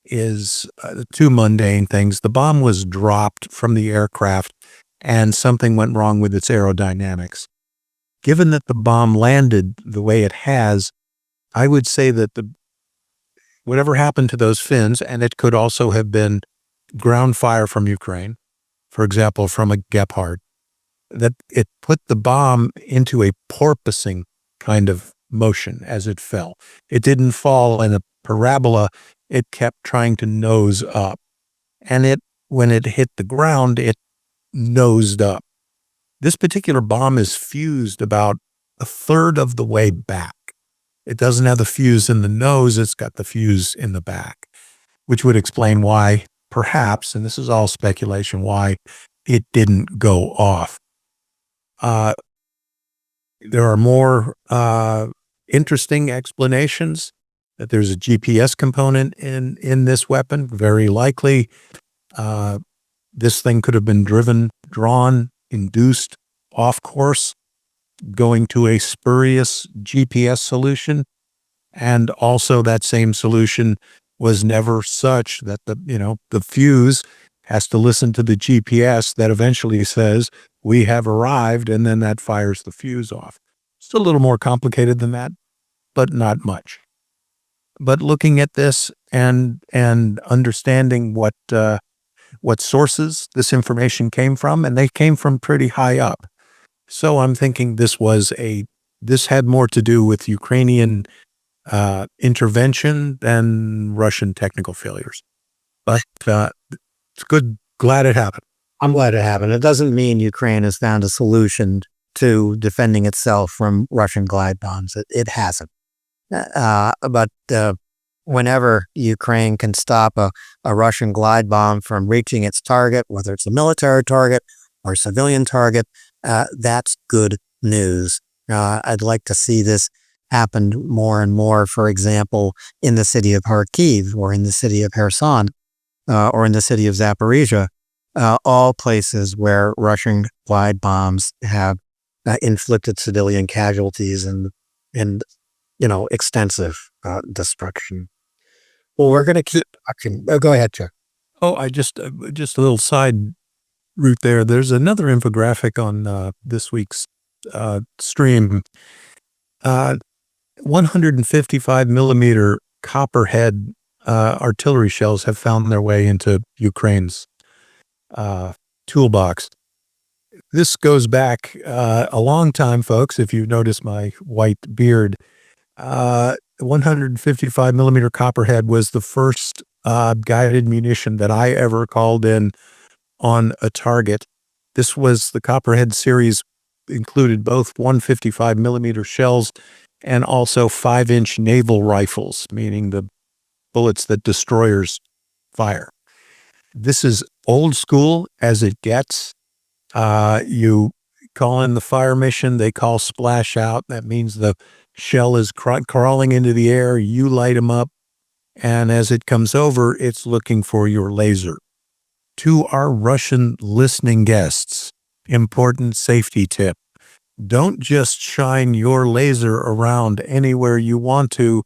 is two mundane things. The bomb was dropped from the aircraft and something went wrong with its aerodynamics. Given that the bomb landed the way it has, I would say that whatever happened to those fins, and it could also have been ground fire from Ukraine, for example, from a Gepard, that it put the bomb into a porpoising kind of motion as it fell. It didn't fall in a parabola. It kept trying to nose up. And when it hit the ground, it nosed up. This particular bomb is fused about a third of the way back. It doesn't have the fuse in the nose, it's got the fuse in the back, which would explain why, perhaps, and this is all speculation, why it didn't go off. There are more interesting explanations that there's a GPS component in this weapon. Very likely, this thing could have been drawn, induced off course, going to a spurious GPS solution. And also that same solution was never such that the fuse has to listen to the GPS that eventually says, we have arrived, and then that fires the fuse off. It's a little more complicated than that, but not much. But looking at this and understanding what sources this information came from, and they came from pretty high up. So I'm thinking this had more to do with Ukrainian intervention than Russian technical failures. But it's good. Glad it happened. I'm glad it happened. It doesn't mean Ukraine has found a solution to defending itself from Russian glide bombs. It hasn't. But whenever Ukraine can stop a Russian glide bomb from reaching its target, whether it's a military target or civilian target, that's good news. I'd like to see this happen more and more, for example, in the city of Kharkiv or in the city of Kherson or in the city of Zaporizhia, all places where Russian glide bombs have inflicted civilian casualties and extensive destruction. Well, we're going to keep talking. Go ahead, Chuck. Oh, I just a little side route there. There's another infographic on this week's stream. 155 millimeter copperhead artillery shells have found their way into Ukraine's toolbox. This goes back a long time, folks. If you notice my white beard, 155 millimeter copperhead was the first guided munition that I ever called in on a target. This was the Copperhead series, included both 155 millimeter shells and also 5-inch naval rifles, meaning the bullets that destroyers fire. This is old school as it gets. You call in the fire mission, they call splash out. That means the shell is crawling into the air, you light them up, and as it comes over, it's looking for your laser. To our Russian listening guests, important safety tip. Don't just shine your laser around anywhere you want to,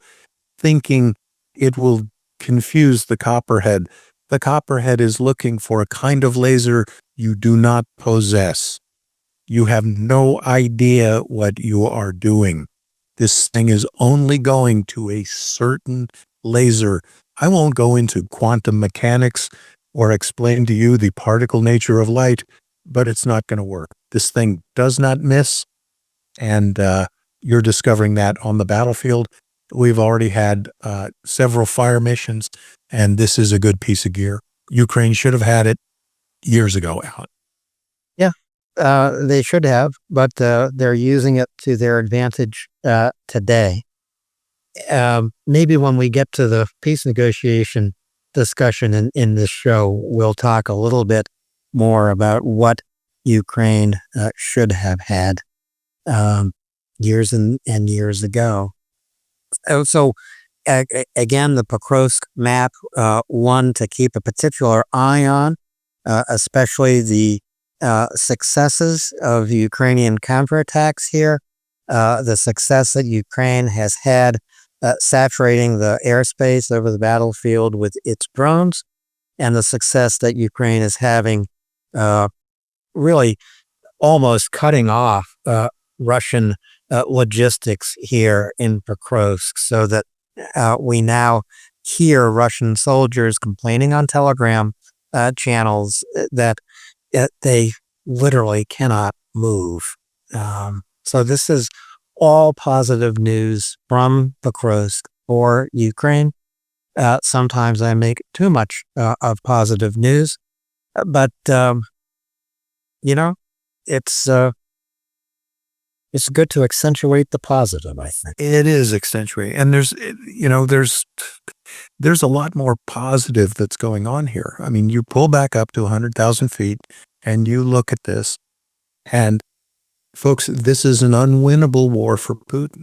thinking it will confuse the copperhead. The copperhead is looking for a kind of laser you do not possess. You have no idea what you are doing. This thing is only going to a certain laser. I won't go into quantum mechanics or explain to you the particle nature of light, but it's not going to work. This thing does not miss, and you're discovering that on the battlefield. We've already had several fire missions, and this is a good piece of gear. Ukraine should have had it years ago out. Yeah, they should have, but they're using it to their advantage today. Maybe when we get to the peace negotiation discussion in this show, we'll talk a little bit more about what Ukraine should have had years and years ago. So again, the Pokrovsk map, one to keep a particular eye on, especially the successes of the Ukrainian counterattacks here, the success that Ukraine has had saturating the airspace over the battlefield with its drones, and the success that Ukraine is having really almost cutting off Russian logistics here in Pokrovsk, so that we now hear Russian soldiers complaining on Telegram channels that they literally cannot move. So this is all positive news from the Kursk for Ukraine. Sometimes I make too much of positive news, but you know, it's uh, it's good to accentuate the positive, I think. It is accentuating. And there's a lot more positive that's going on here. I mean, you pull back up to 100,000 feet and you look at this, and folks, this is an unwinnable war for Putin.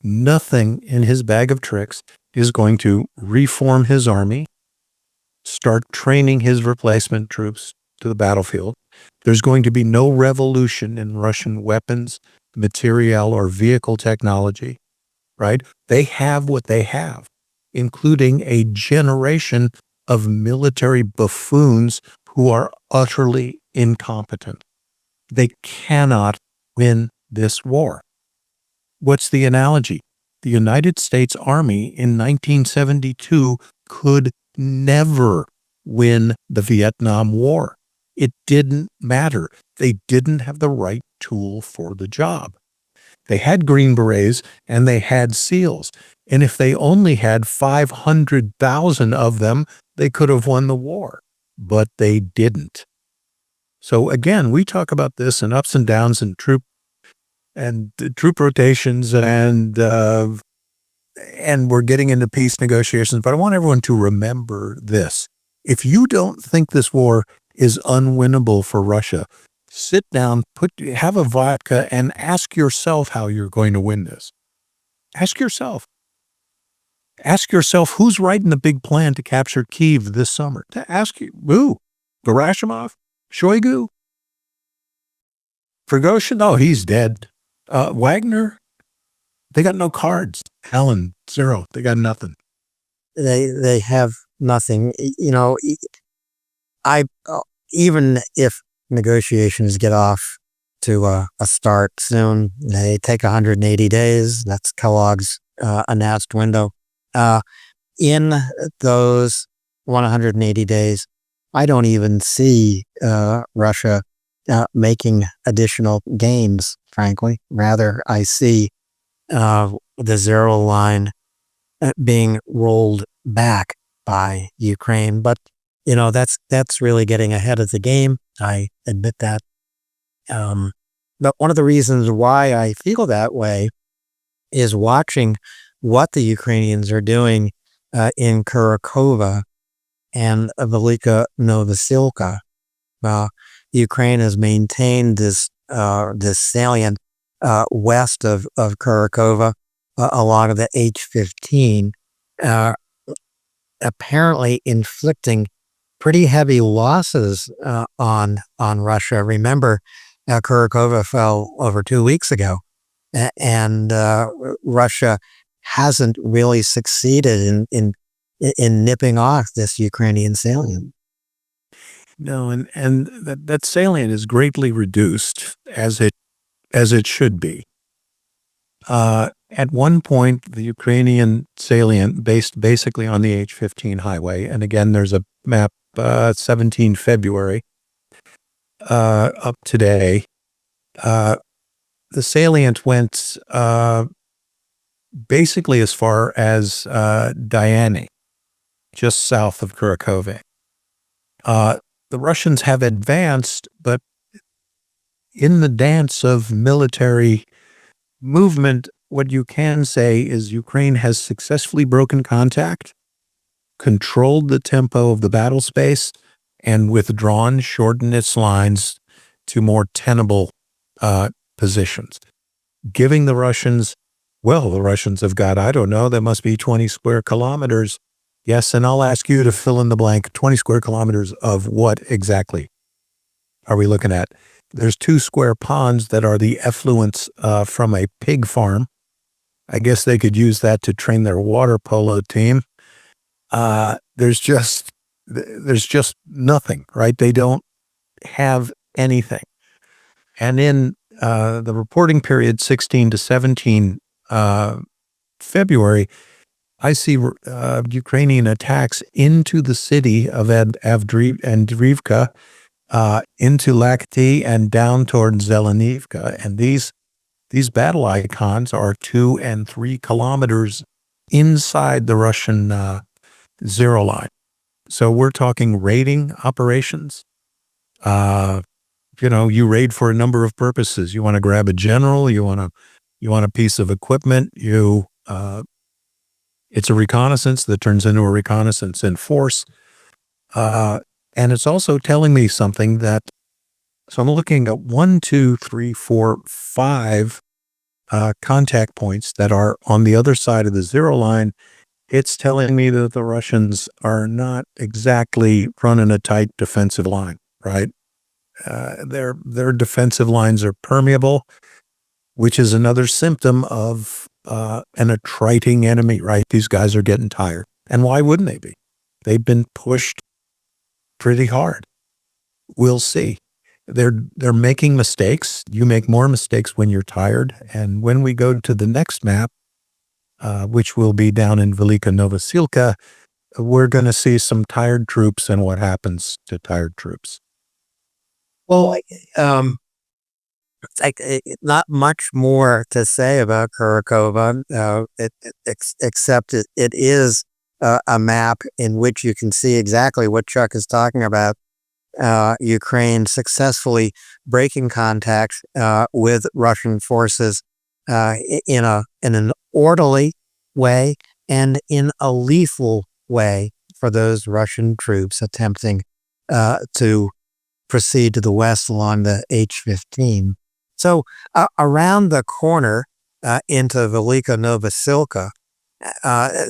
Nothing in his bag of tricks is going to reform his army, start training his replacement troops to the battlefield. There's going to be no revolution in Russian weapons, materiel, or vehicle technology, right? They have what they have, including a generation of military buffoons who are utterly incompetent. They cannot win this war. What's the analogy? The United States Army in 1972 could never win the Vietnam War. It didn't matter. They didn't have the right tool for the job. They had Green Berets and they had SEALs. And if they only had 500,000 of them, they could have won the war. But they didn't. So again, we talk about this in ups and downs and troop rotations and we're getting into peace negotiations. But I want everyone to remember this. If you don't think this war is unwinnable for Russia, sit down, have a vodka, and ask yourself how you're going to win this. Ask yourself. Ask yourself who's writing the big plan to capture Kyiv this summer. To ask you, who? Gerasimov? Shoigu? Prigozhin? Oh, he's dead. Wagner? They got no cards. Allen, zero. They got nothing. They have nothing. I even if negotiations get off to a start soon, they take 180 days. That's Kellogg's announced window. In those 180 days, I don't even see Russia making additional gains, frankly. Rather, I see the zero line being rolled back by Ukraine. But, that's really getting ahead of the game. I admit that. But one of the reasons why I feel that way is watching what the Ukrainians are doing in Kurakova and Velyka Novosilka. Ukraine has maintained this salient west of Kurakova along the H-15, apparently inflicting pretty heavy losses on Russia. Remember, Kurakova fell over 2 weeks ago, and Russia hasn't really succeeded in nipping off this Ukrainian salient. No, and that salient is greatly reduced as it should be. At one point, the Ukrainian salient, based basically on the H-15 highway, and again, there's a map, 17 February, up today. The salient went basically as far as Diane, just south of Kurakove. The Russians have advanced, but in the dance of military movement, what you can say is Ukraine has successfully broken contact, controlled the tempo of the battle space, and withdrawn, shortened its lines to more tenable positions, giving the Russians, the Russians have got, I don't know, there must be 20 square kilometers. Yes, and I'll ask you to fill in the blank. 20 square kilometers of what exactly are we looking at? There's 2 square ponds that are the effluents from a pig farm. I guess they could use that to train their water polo team. There's just nothing, right? They don't have anything. And in the reporting period 16 to 17 February, I see Ukrainian attacks into the city of Avdiivka, into Lakhty and down toward Zelenivka. And these These battle icons are 2 and 3 kilometers inside the Russian zero line. So we're talking raiding operations. You raid for a number of purposes. You want to grab a general. You want a piece of equipment. It's a reconnaissance that turns into a reconnaissance in force. And it's also telling me something so I'm looking at 1, 2, 3, 4, 5 contact points that are on the other side of the zero line. It's telling me that the Russians are not exactly running a tight defensive line, right? Their defensive lines are permeable, which is another symptom of an attriting enemy, right? These guys are getting tired. And why wouldn't they be? They've been pushed pretty hard. We'll see. They're making mistakes. You make more mistakes when you're tired. And when we go to the next map, which will be down in Velyka Novosilka, we're going to see some tired troops and what happens to tired troops. Well, not much more to say about Kurakova, except it is a map in which you can see exactly what Chuck is talking about. Ukraine successfully breaking contact with Russian forces in an orderly way and in a lethal way for those Russian troops attempting to proceed to the west along the H-15. So around the corner into Velyka Novosilka,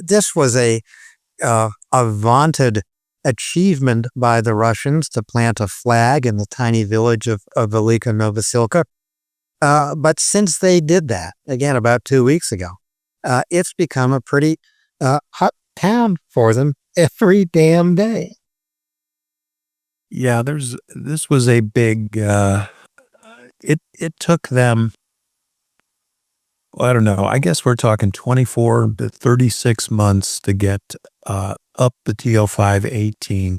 this was a vaunted achievement by the Russians to plant a flag in the tiny village of Velyka Novosilka. But since they did that, again, about 2 weeks ago, it's become a pretty hot town for them every damn day. Yeah, this was a big, it took them, I don't know, I guess we're talking 24 to 36 months to get up the TO518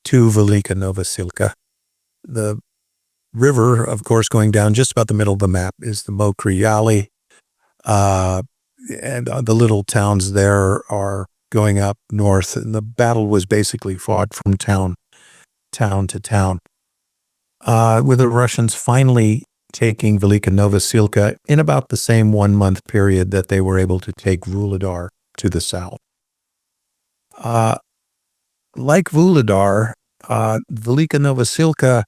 to Velyka Novosilka. The river, of course, going down just about the middle of the map is the Mokry Yali. And the little towns there are going up north. And the battle was basically fought from town to town. With the Russians finally taking Velyka Novosilka in about the same 1 month period that they were able to take Vuhledar to the south. Like Vuhledar, Velyka Novosilka,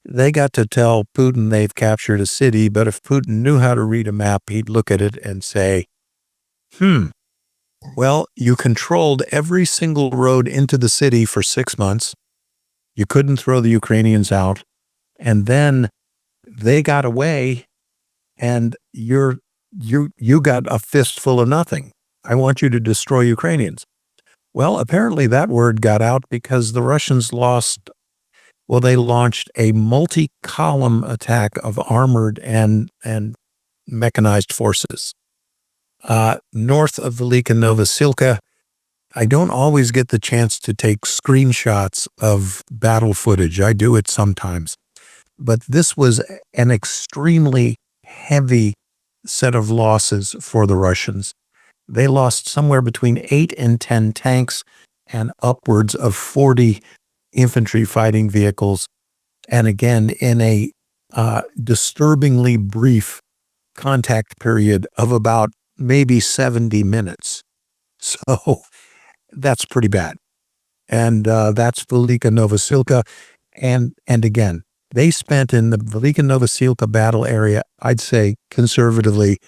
they got to tell Putin they've captured a city, but if Putin knew how to read a map, he'd look at it and say, well, you controlled every single road into the city for 6 months. You couldn't throw the Ukrainians out. And then they got away and you got a fistful of nothing. I want you to destroy Ukrainians. Well, apparently that word got out because the Russians they launched a multi-column attack of armored and mechanized forces. North of Velyka Novosilka, I don't always get the chance to take screenshots of battle footage. I do it sometimes. But this was an extremely heavy set of losses for the Russians. They lost somewhere between 8 and 10 tanks and upwards of 40 infantry fighting vehicles. And again, in a disturbingly brief contact period of about maybe 70 minutes. So that's pretty bad. And that's Velyka Novosilka. And again, they spent in the Velyka Novosilka battle area, I'd say conservatively,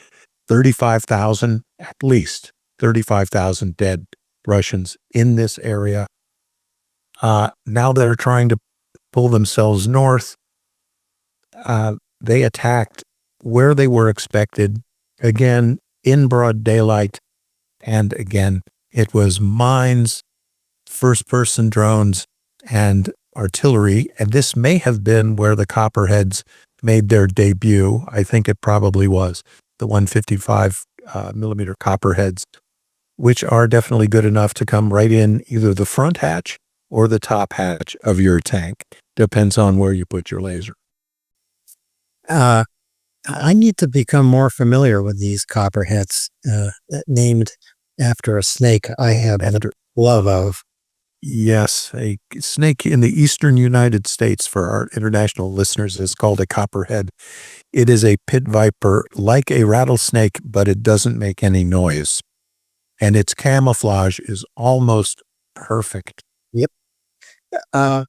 35,000, at least 35,000 dead Russians in this area. Now they're trying to pull themselves north. They attacked where they were expected, again, in broad daylight. And again, it was mines, first-person drones, and artillery. And this may have been where the Copperheads made their debut. I think it probably was the 155 millimeter Copperheads, which are definitely good enough to come right in either the front hatch or the top hatch of your tank. Depends on where you put your laser. I need to become more familiar with these copperheads named after a snake I had a love of. Yes, a snake in the eastern United States for our international listeners is called a copperhead. It is a pit viper like a rattlesnake, but it doesn't make any noise. And its camouflage is almost perfect. Yep. Uh,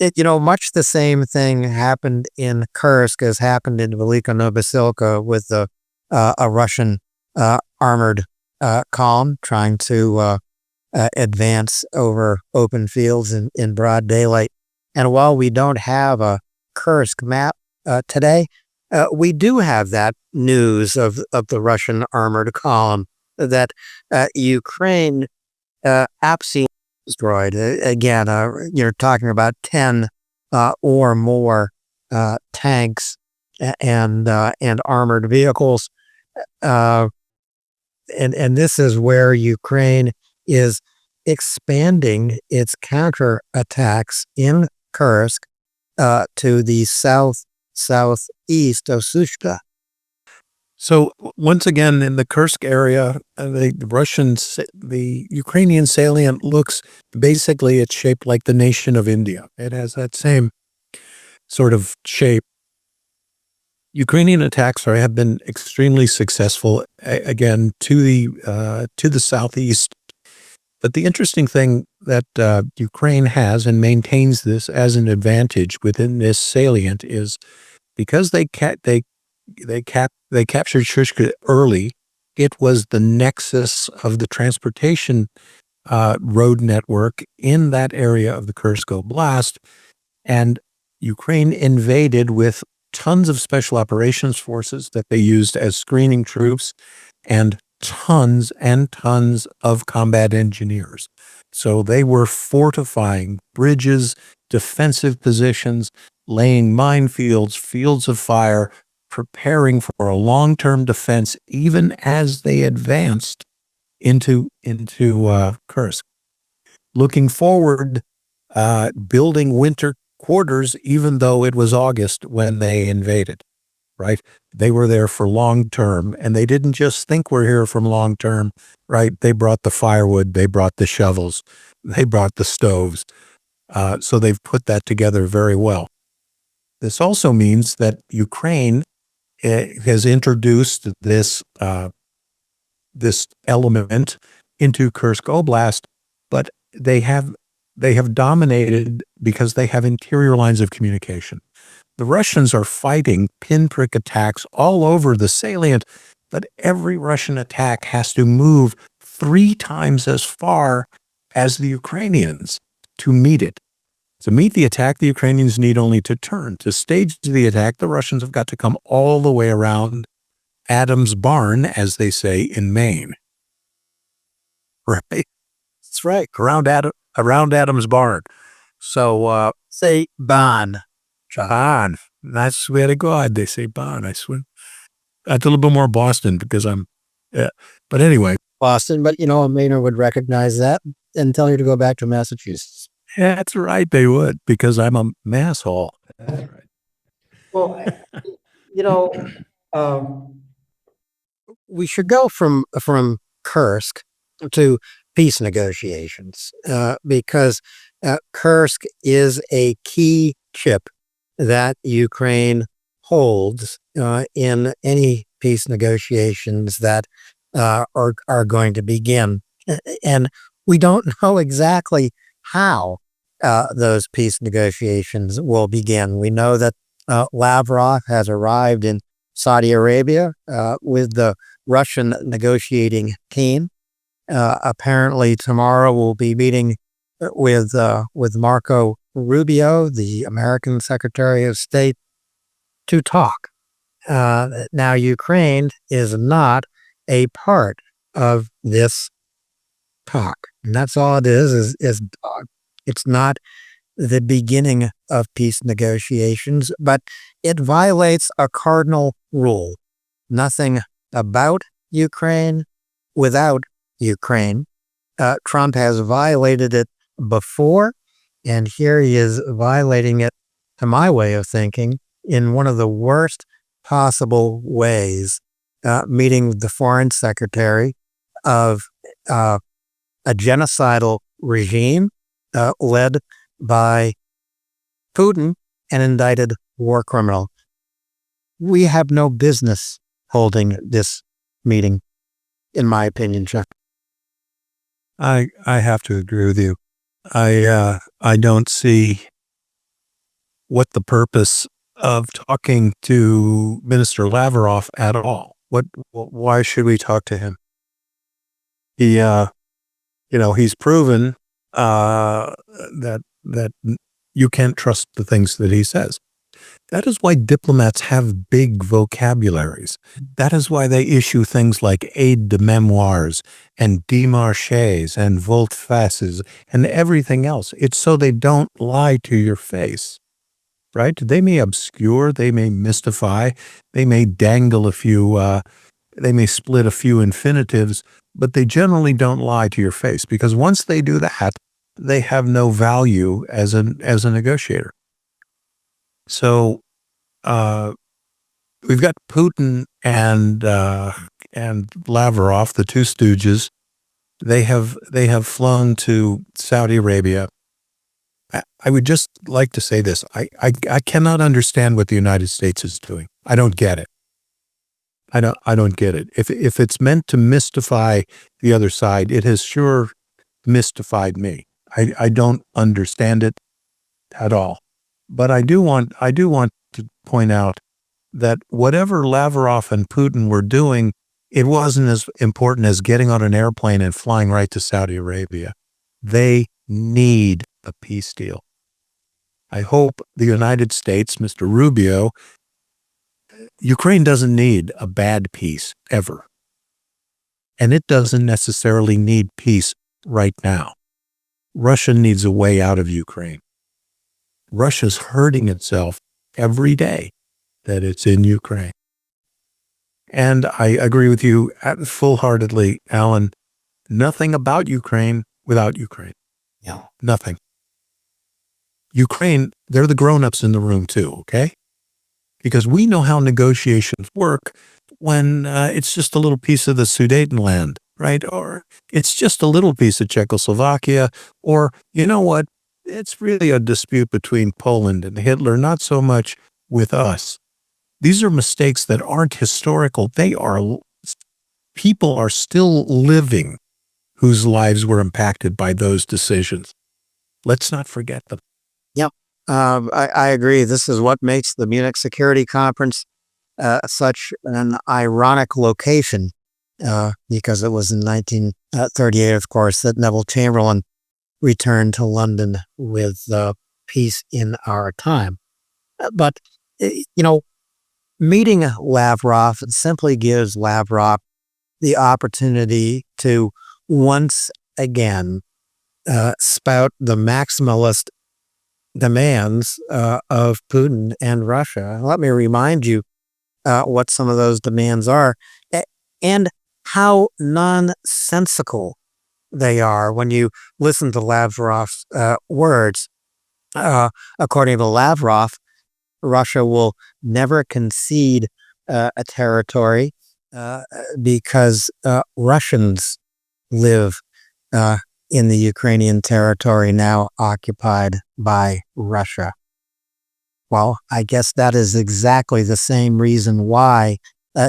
much the same thing happened in Kursk as happened in Velyka Novosilka with a Russian armored column trying to advance over open fields in broad daylight. And while we don't have a Kursk map today, we do have that news of the Russian armored column that Ukraine absolutely destroyed. Again, you're talking about 10 or more tanks and armored vehicles. Uh, and this is where Ukraine is expanding its counterattacks in Kursk to the southeast of Sushka. So once again, in the Kursk area, the Ukrainian salient looks basically, it's shaped like the nation of India. It has that same sort of shape. Ukrainian attacks have been extremely successful, again, to the southeast. But the interesting thing that Ukraine has and maintains this as an advantage within this salient is because they captured Shushka early. It was the nexus of the transportation road network in that area of the Kursk Oblast, and Ukraine invaded with tons of special operations forces that they used as screening troops and tons of combat engineers. So they were fortifying bridges, defensive positions, laying minefields, fields of fire, preparing for a long-term defense, even as they advanced into Kursk. Looking forward, building winter quarters, even though it was August when they invaded, right? They were there for long term, and they didn't just think we're here from long term, right? They brought the firewood, they brought the shovels, they brought the stoves. So they've put that together very well. This also means that Ukraine has introduced this element into Kursk Oblast, but they have dominated because they have interior lines of communication. The Russians are fighting pinprick attacks all over the salient, but every Russian attack has to move 3 times as far as the Ukrainians to meet it. To meet the attack, the Ukrainians need only to turn. To stage the attack, the Russians have got to come all the way around Adam's barn, as they say in Maine. Right? That's right. Around Adam's barn. So, Say Ban. barn. I swear to God, they say barn. I swear. That's a little bit more Boston because yeah. But anyway. Boston, but a Mainer would recognize that and tell you to go back to Massachusetts. Yeah, that's right. They would, because I'm a masshole. That's right. Well, um, we should go from Kursk to peace negotiations because Kursk is a key chip that Ukraine holds in any peace negotiations that are going to begin. And we don't know exactly how those peace negotiations will begin. We know that Lavrov has arrived in Saudi Arabia with the Russian negotiating team. Apparently, tomorrow we'll be meeting with Marco Rubio, the American Secretary of State, to talk. Now, Ukraine is not a part of this talk, and that's all it is talk. It's not the beginning of peace negotiations, but it violates a cardinal rule: nothing about Ukraine without Ukraine. Trump has violated it before, and here he is violating it, to my way of thinking, in one of the worst possible ways, meeting the foreign secretary of a genocidal regime led by Putin, an indicted war criminal. We have no business holding this meeting, in my opinion, Chuck. I have to agree with you. I don't see what the purpose of talking to Minister Lavrov at all. Why should we talk to him? He's proven that you can't trust the things that he says. That is why diplomats have big vocabularies. That is why they issue things like aide de memoirs and démarches and volte-faces and everything else. It's so they don't lie to your face, right? They may obscure, they may mystify, they may dangle a few, they may split a few infinitives, but they generally don't lie to your face, because once they do that, they have no value as a negotiator. So we've got Putin and Lavrov, the two stooges. They have flown to Saudi Arabia. I would just like to say this. I cannot understand what the United States is doing. I don't get it. I don't get it. If it's meant to mystify the other side, it has sure mystified me. I don't understand it at all. But I do want to point out that whatever Lavrov and Putin were doing, it wasn't as important as getting on an airplane and flying right to Saudi Arabia. They need a peace deal. I hope the United States, Mr. Rubio, Ukraine doesn't need a bad peace ever. And it doesn't necessarily need peace right now. Russia needs a way out of Ukraine. Russia's hurting itself every day that it's in Ukraine. And I agree with you full-heartedly, Alan. Nothing about Ukraine without Ukraine. Yeah. Nothing. Ukraine, they're the grown-ups in the room too, okay? Because we know how negotiations work when it's just a little piece of the Sudetenland, right? Or it's just a little piece of Czechoslovakia. Or, you know what? It's really a dispute between Poland and Hitler, not so much with us. These are mistakes that aren't historical. People are still living whose lives were impacted by those decisions. Let's not forget them. Yep. I agree. This is what makes the Munich Security Conference such an ironic location, because it was in 1938, of course, that Neville Chamberlain returned to London with peace in our time. But, meeting Lavrov simply gives Lavrov the opportunity to once again spout the maximalist demands of Putin and Russia. Let me remind you what some of those demands are and how nonsensical they are when you listen to Lavrov's words. According to Lavrov, Russia will never concede a territory because Russians live in the Ukrainian territory now occupied by Russia. Well, I guess that is exactly the same reason why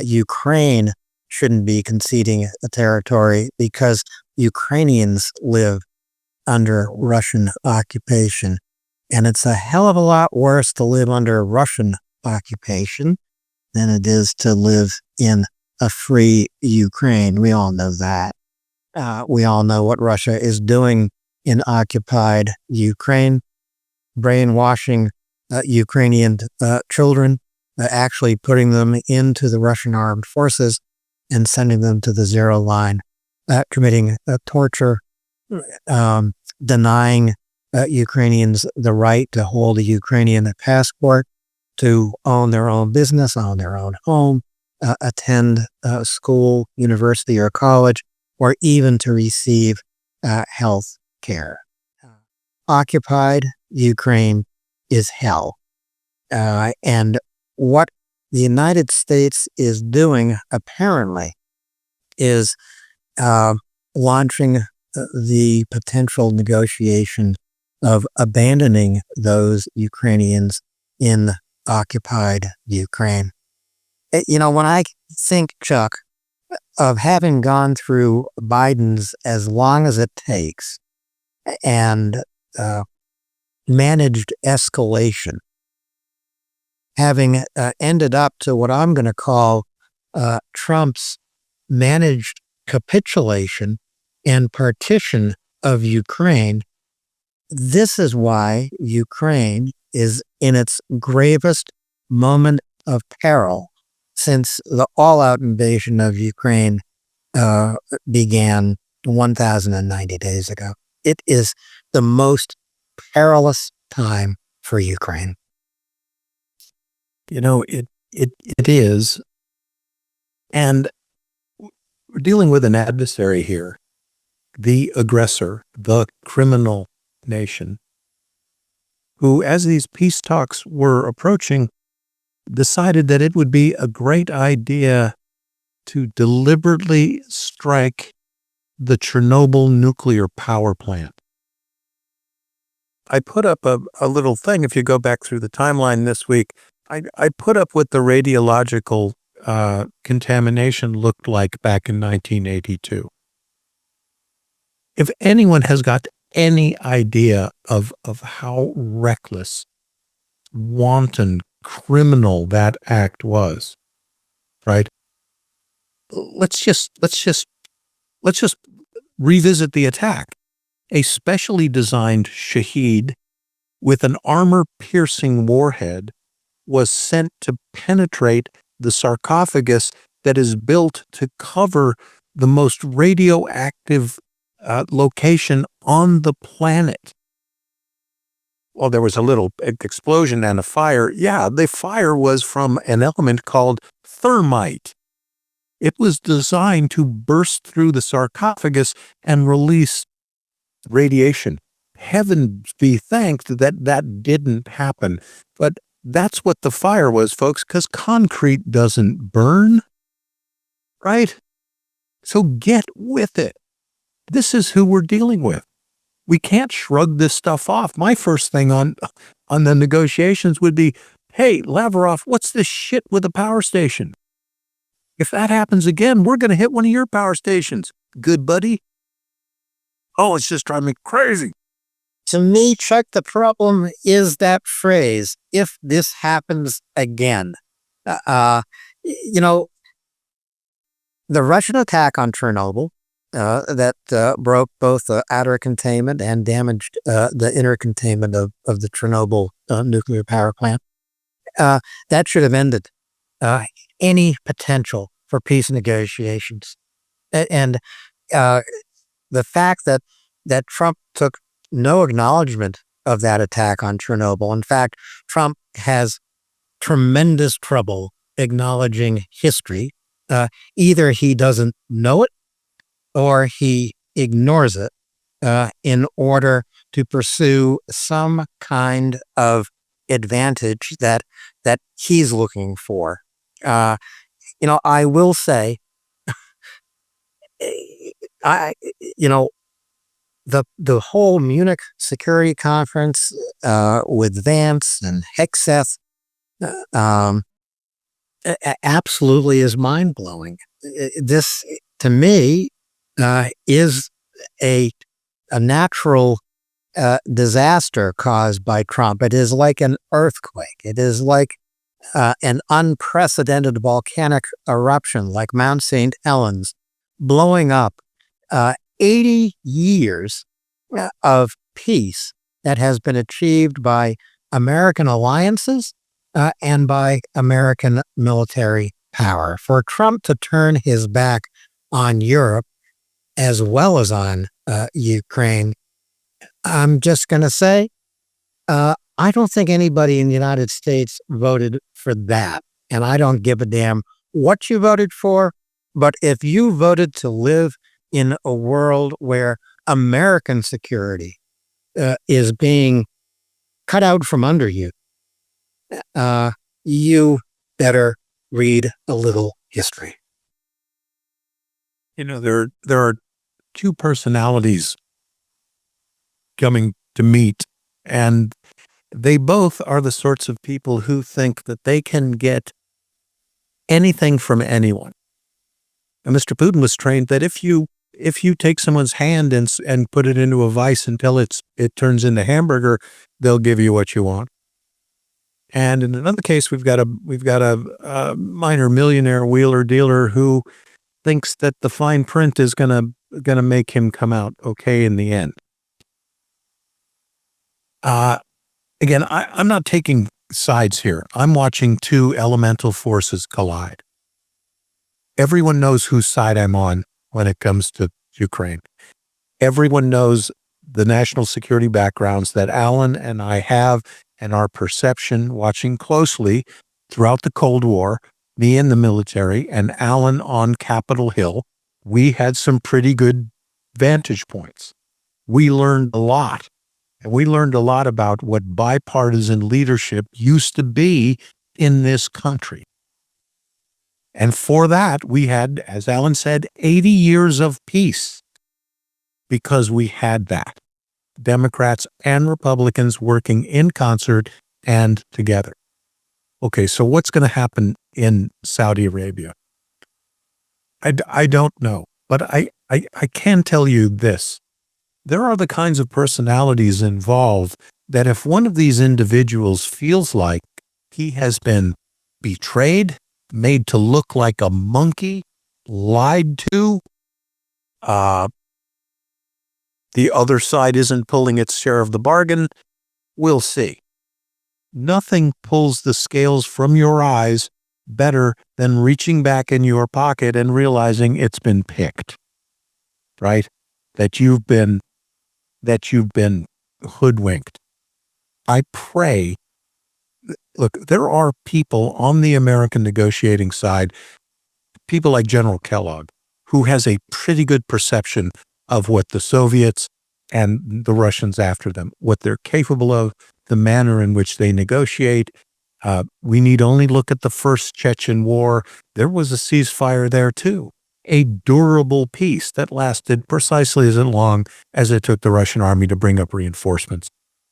Ukraine shouldn't be conceding a territory, because Ukrainians live under Russian occupation. And it's a hell of a lot worse to live under Russian occupation than it is to live in a free Ukraine. We all know that. We all know what Russia is doing in occupied Ukraine, brainwashing Ukrainian children, actually putting them into the Russian armed forces and sending them to the zero line, committing torture, denying Ukrainians the right to hold a Ukrainian passport, to own their own business, own their own home, attend school, university, or college, or even to receive health care. Occupied Ukraine is hell. And what the United States is doing, apparently, is launching the potential negotiation of abandoning those Ukrainians in occupied Ukraine. When I think, Chuck, of having gone through Biden's as long as it takes and managed escalation, having ended up to what I'm going to call Trump's managed capitulation and partition of Ukraine, this is why Ukraine is in its gravest moment of peril since the all-out invasion of Ukraine began 1,090 days ago. It is the most perilous time for Ukraine. It is. And we're dealing with an adversary here, the aggressor, the criminal nation, who, as these peace talks were approaching, decided that it would be a great idea to deliberately strike the Chernobyl nuclear power plant. I put up a little thing, if you go back through the timeline this week, I put up what the radiological contamination looked like back in 1982. If anyone has got any idea of how reckless, wanton, criminal that act was, right? Let's just revisit the attack. A specially designed Shaheed with an armor-piercing warhead was sent to penetrate the sarcophagus that is built to cover the most radioactive location on the planet. Well, there was a little explosion and a fire. Yeah, the fire was from an element called thermite. It was designed to burst through the sarcophagus and release radiation. Heaven be thanked that didn't happen. But that's what the fire was, folks, because concrete doesn't burn, right? So get with it. This is who we're dealing with. We can't shrug this stuff off. My first thing on the negotiations would be, hey, Lavrov, what's this shit with the power station? If that happens again, we're going to hit one of your power stations. Good buddy? Oh, it's just driving me crazy. To me, Chuck, the problem is that phrase, if this happens again. The Russian attack on Chernobyl that broke both the outer containment and damaged the inner containment of the Chernobyl nuclear power plant, that should have ended any potential for peace negotiations. And the fact that Trump took no acknowledgement of that attack on Chernobyl. In fact, Trump has tremendous trouble acknowledging history. Either he doesn't know it or he ignores it in order to pursue some kind of advantage that he's looking for. I will say, the whole Munich Security Conference with Vance and Hegseth absolutely is mind-blowing. This, to me, is a natural disaster caused by Trump. It is like an earthquake. It is like an unprecedented volcanic eruption like Mount St. Helens blowing up 80 years of peace that has been achieved by American alliances and by American military power. For Trump to turn his back on Europe as well as on Ukraine, I'm just going to say, I don't think anybody in the United States voted for that. And I don't give a damn what you voted for. But if you voted to live in a world where American security is being cut out from under you, you better read a little history. There are two personalities coming to meet, and they both are the sorts of people who think that they can get anything from anyone. And Mr. Putin was trained that if you take someone's hand and put it into a vice until it turns into hamburger, they'll give you what you want. And in another case, we've got a minor millionaire wheeler dealer who thinks that the fine print is gonna make him come out okay in the end. Again, I'm not taking sides here. I'm watching two elemental forces collide. Everyone knows whose side I'm on when it comes to Ukraine. Everyone knows the national security backgrounds that Alan and I have, and our perception watching closely throughout the Cold War, me in the military and Alan on Capitol Hill. We had some pretty good vantage points. We learned a lot. And we learned a lot about what bipartisan leadership used to be in this country. And for that, we had, as Alan said, 80 years of peace because we had that. Democrats and Republicans working in concert and together. Okay, so what's going to happen in Saudi Arabia? I don't know, but I can tell you this. There are the kinds of personalities involved that if one of these individuals feels like he has been betrayed, made to look like a monkey, lied to, the other side isn't pulling its share of the bargain, we'll see. Nothing pulls the scales from your eyes better than reaching back in your pocket and realizing it's been picked, right? That you've been hoodwinked. I pray. Look, there are people on the American negotiating side, people like General Kellogg, who has a pretty good perception of what the Soviets and the Russians after them, what they're capable of, the manner in which they negotiate. We need only look at the first Chechen war. There was a ceasefire there too. A durable peace that lasted precisely as long as it took the Russian army to bring up reinforcements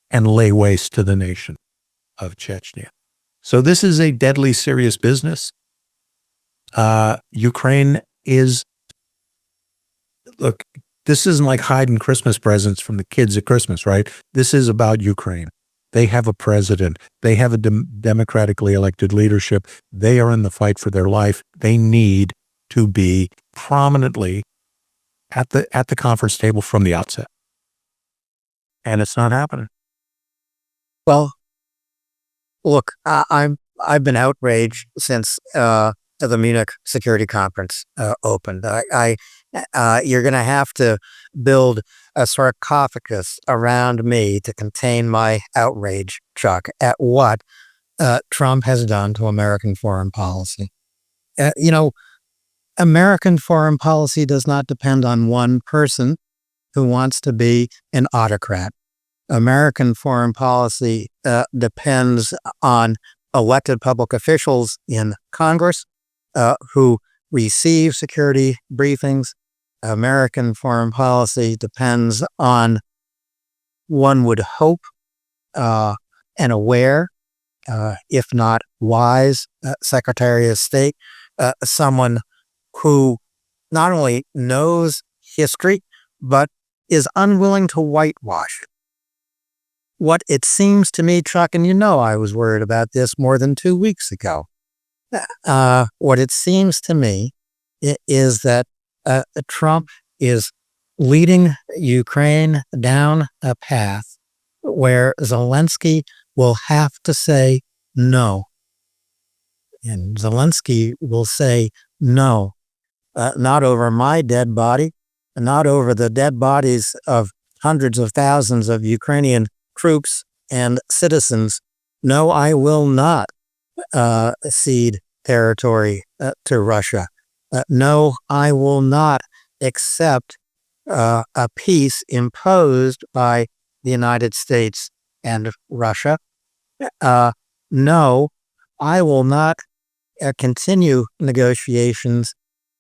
and lay waste to the nation of Chechnya. So this is a deadly serious business. Ukraine is, look, this isn't like hiding Christmas presents from the kids at Christmas, right? This is about Ukraine. They have a president. They have a democratically elected leadership. They are in the fight for their life. They need to be prominently at the conference table from the outset. And it's not happening. Well, look, I've been outraged since the Munich Security Conference opened. You're going to have to build a sarcophagus around me to contain my outrage, Chuck, at what Trump has done to American foreign policy. American foreign policy does not depend on one person who wants to be an autocrat. American foreign policy depends on elected public officials in Congress who receive security briefings. American foreign policy depends on, one would hope, an aware, if not wise, Secretary of State, someone who not only knows history, but is unwilling to whitewash. What it seems to me, Chuck, and I was worried about this more than 2 weeks ago. What it seems to me is that Trump is leading Ukraine down a path where Zelensky will have to say no. And Zelensky will say no, not over my dead body, not over the dead bodies of hundreds of thousands of Ukrainian troops and citizens. No, I will not cede territory to Russia. No, I will not accept a peace imposed by the United States and Russia. No, I will not continue negotiations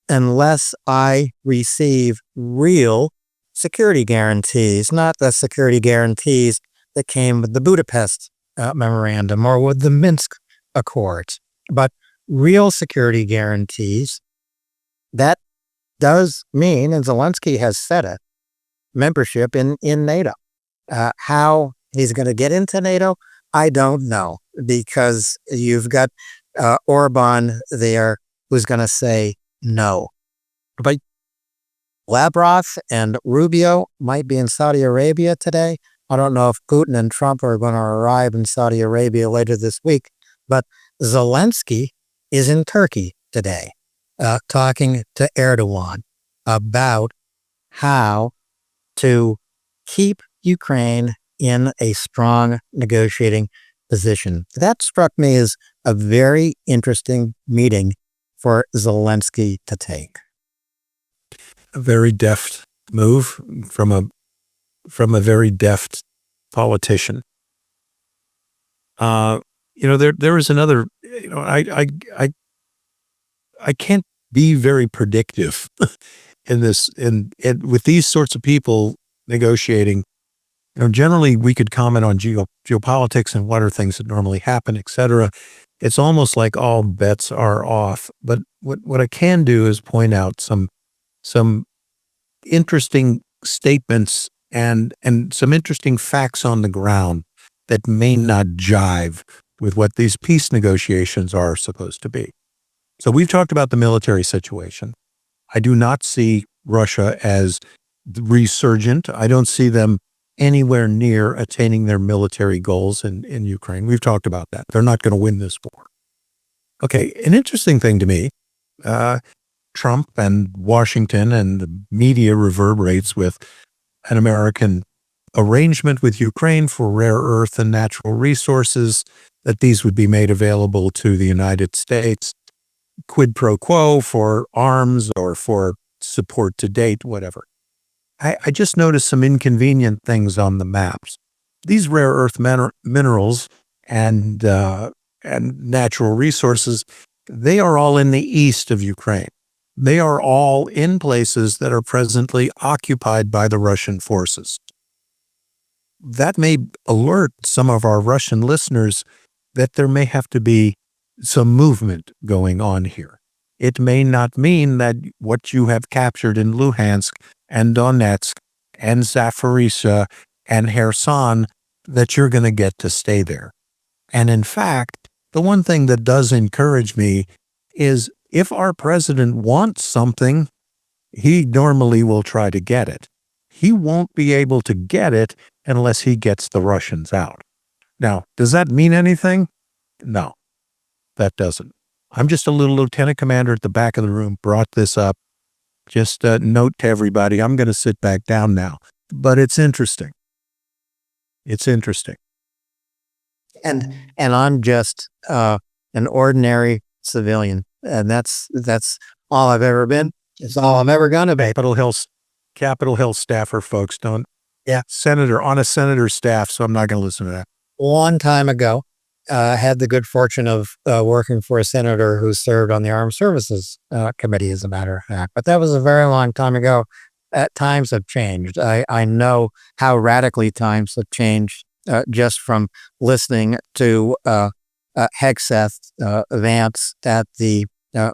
unless I receive real security guarantees, not the security guarantees that came with the Budapest memorandum or with the Minsk Accords, but real security guarantees. That does mean, and Zelensky has said it, membership in NATO. How he's going to get into NATO, I don't know, because you've got Orban there who's going to say no. But Lavrov and Rubio might be in Saudi Arabia today. I don't know if Putin and Trump are going to arrive in Saudi Arabia later this week, but Zelensky is in Turkey today, talking to Erdogan about how to keep Ukraine in a strong negotiating position. That struck me as a very interesting meeting for Zelensky to take. A very deft move from a very deft politician. There is another. I can't be very predictive in this. With these sorts of people negotiating, generally we could comment on geopolitics and what are things that normally happen, etc. It's almost like all bets are off. But what I can do is point out some interesting statements and some interesting facts on the ground that may not jive with what these peace negotiations are supposed to be. So we've talked about the military situation. I do not see Russia as resurgent. I don't see them anywhere near attaining their military goals in Ukraine. We've talked about that. They're not going to win this war. Okay, an interesting thing to me, Trump and Washington and the media reverberates with an American arrangement with Ukraine for rare earth and natural resources, that these would be made available to the United States, quid pro quo for arms or for support to date, whatever. I just noticed some inconvenient things on the maps. These rare earth minerals and natural resources, they are all in the east of Ukraine. They are all in places that are presently occupied by the Russian forces. That may alert some of our Russian listeners that there may have to be some movement going on here. It may not mean that what you have captured in Luhansk and Donetsk and Zaporizhzhia and Kherson, that you're going to get to stay there. And in fact, the one thing that does encourage me is if our president wants something, he normally will try to get it. He won't be able to get it unless he gets the Russians out. Now, does that mean anything? No, that doesn't. I'm just a little lieutenant commander at the back of the room, brought this up. Just a note to everybody, I'm going to sit back down now. But it's interesting. It's interesting. And I'm just an ordinary civilian. And that's all I've ever been. It's all I'm ever going to be. Capitol Hill staffer folks don't. Yeah. On a senator's staff, so I'm not going to listen to that. Long time ago, had the good fortune of working for a senator who served on the Armed Services Committee, as a matter of fact. But that was a very long time ago. Times have changed. I know how radically times have changed just from listening to Hegseth Vance at the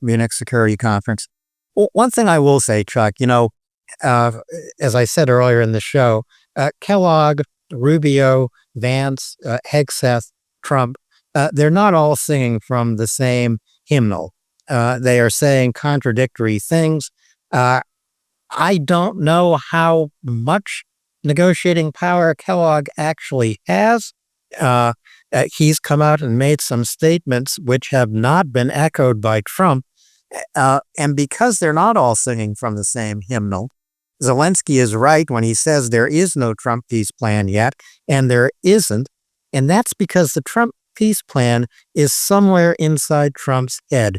Munich Security Conference. Well, one thing I will say, Chuck, as I said earlier in the show, Kellogg, Rubio, Vance, Hegseth, Trump, they're not all singing from the same hymnal. They are saying contradictory things. I don't know how much negotiating power Kellogg actually has. He's come out and made some statements which have not been echoed by Trump. And because they're not all singing from the same hymnal, Zelensky is right when he says there is no Trump peace plan yet, and there isn't. And that's because the Trump peace plan is somewhere inside Trump's head.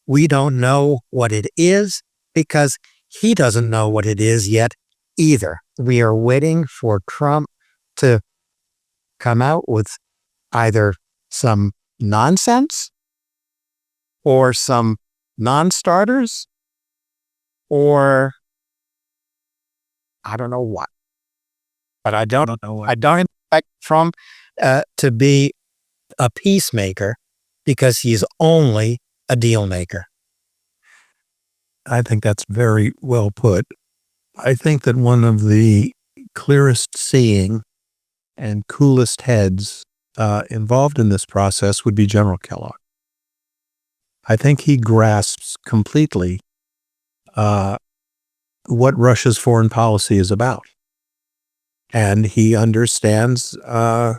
We don't know what it is because he doesn't know what it is yet either. We are waiting for Trump to come out with either some nonsense or some non-starters, or I don't know what. But I don't expect Trump to be a peacemaker because he's only a deal maker. I think that's very well put. I think that one of the clearest seeing and coolest heads involved in this process would be General Kellogg. I think he grasps completely what Russia's foreign policy is about. And he understands, I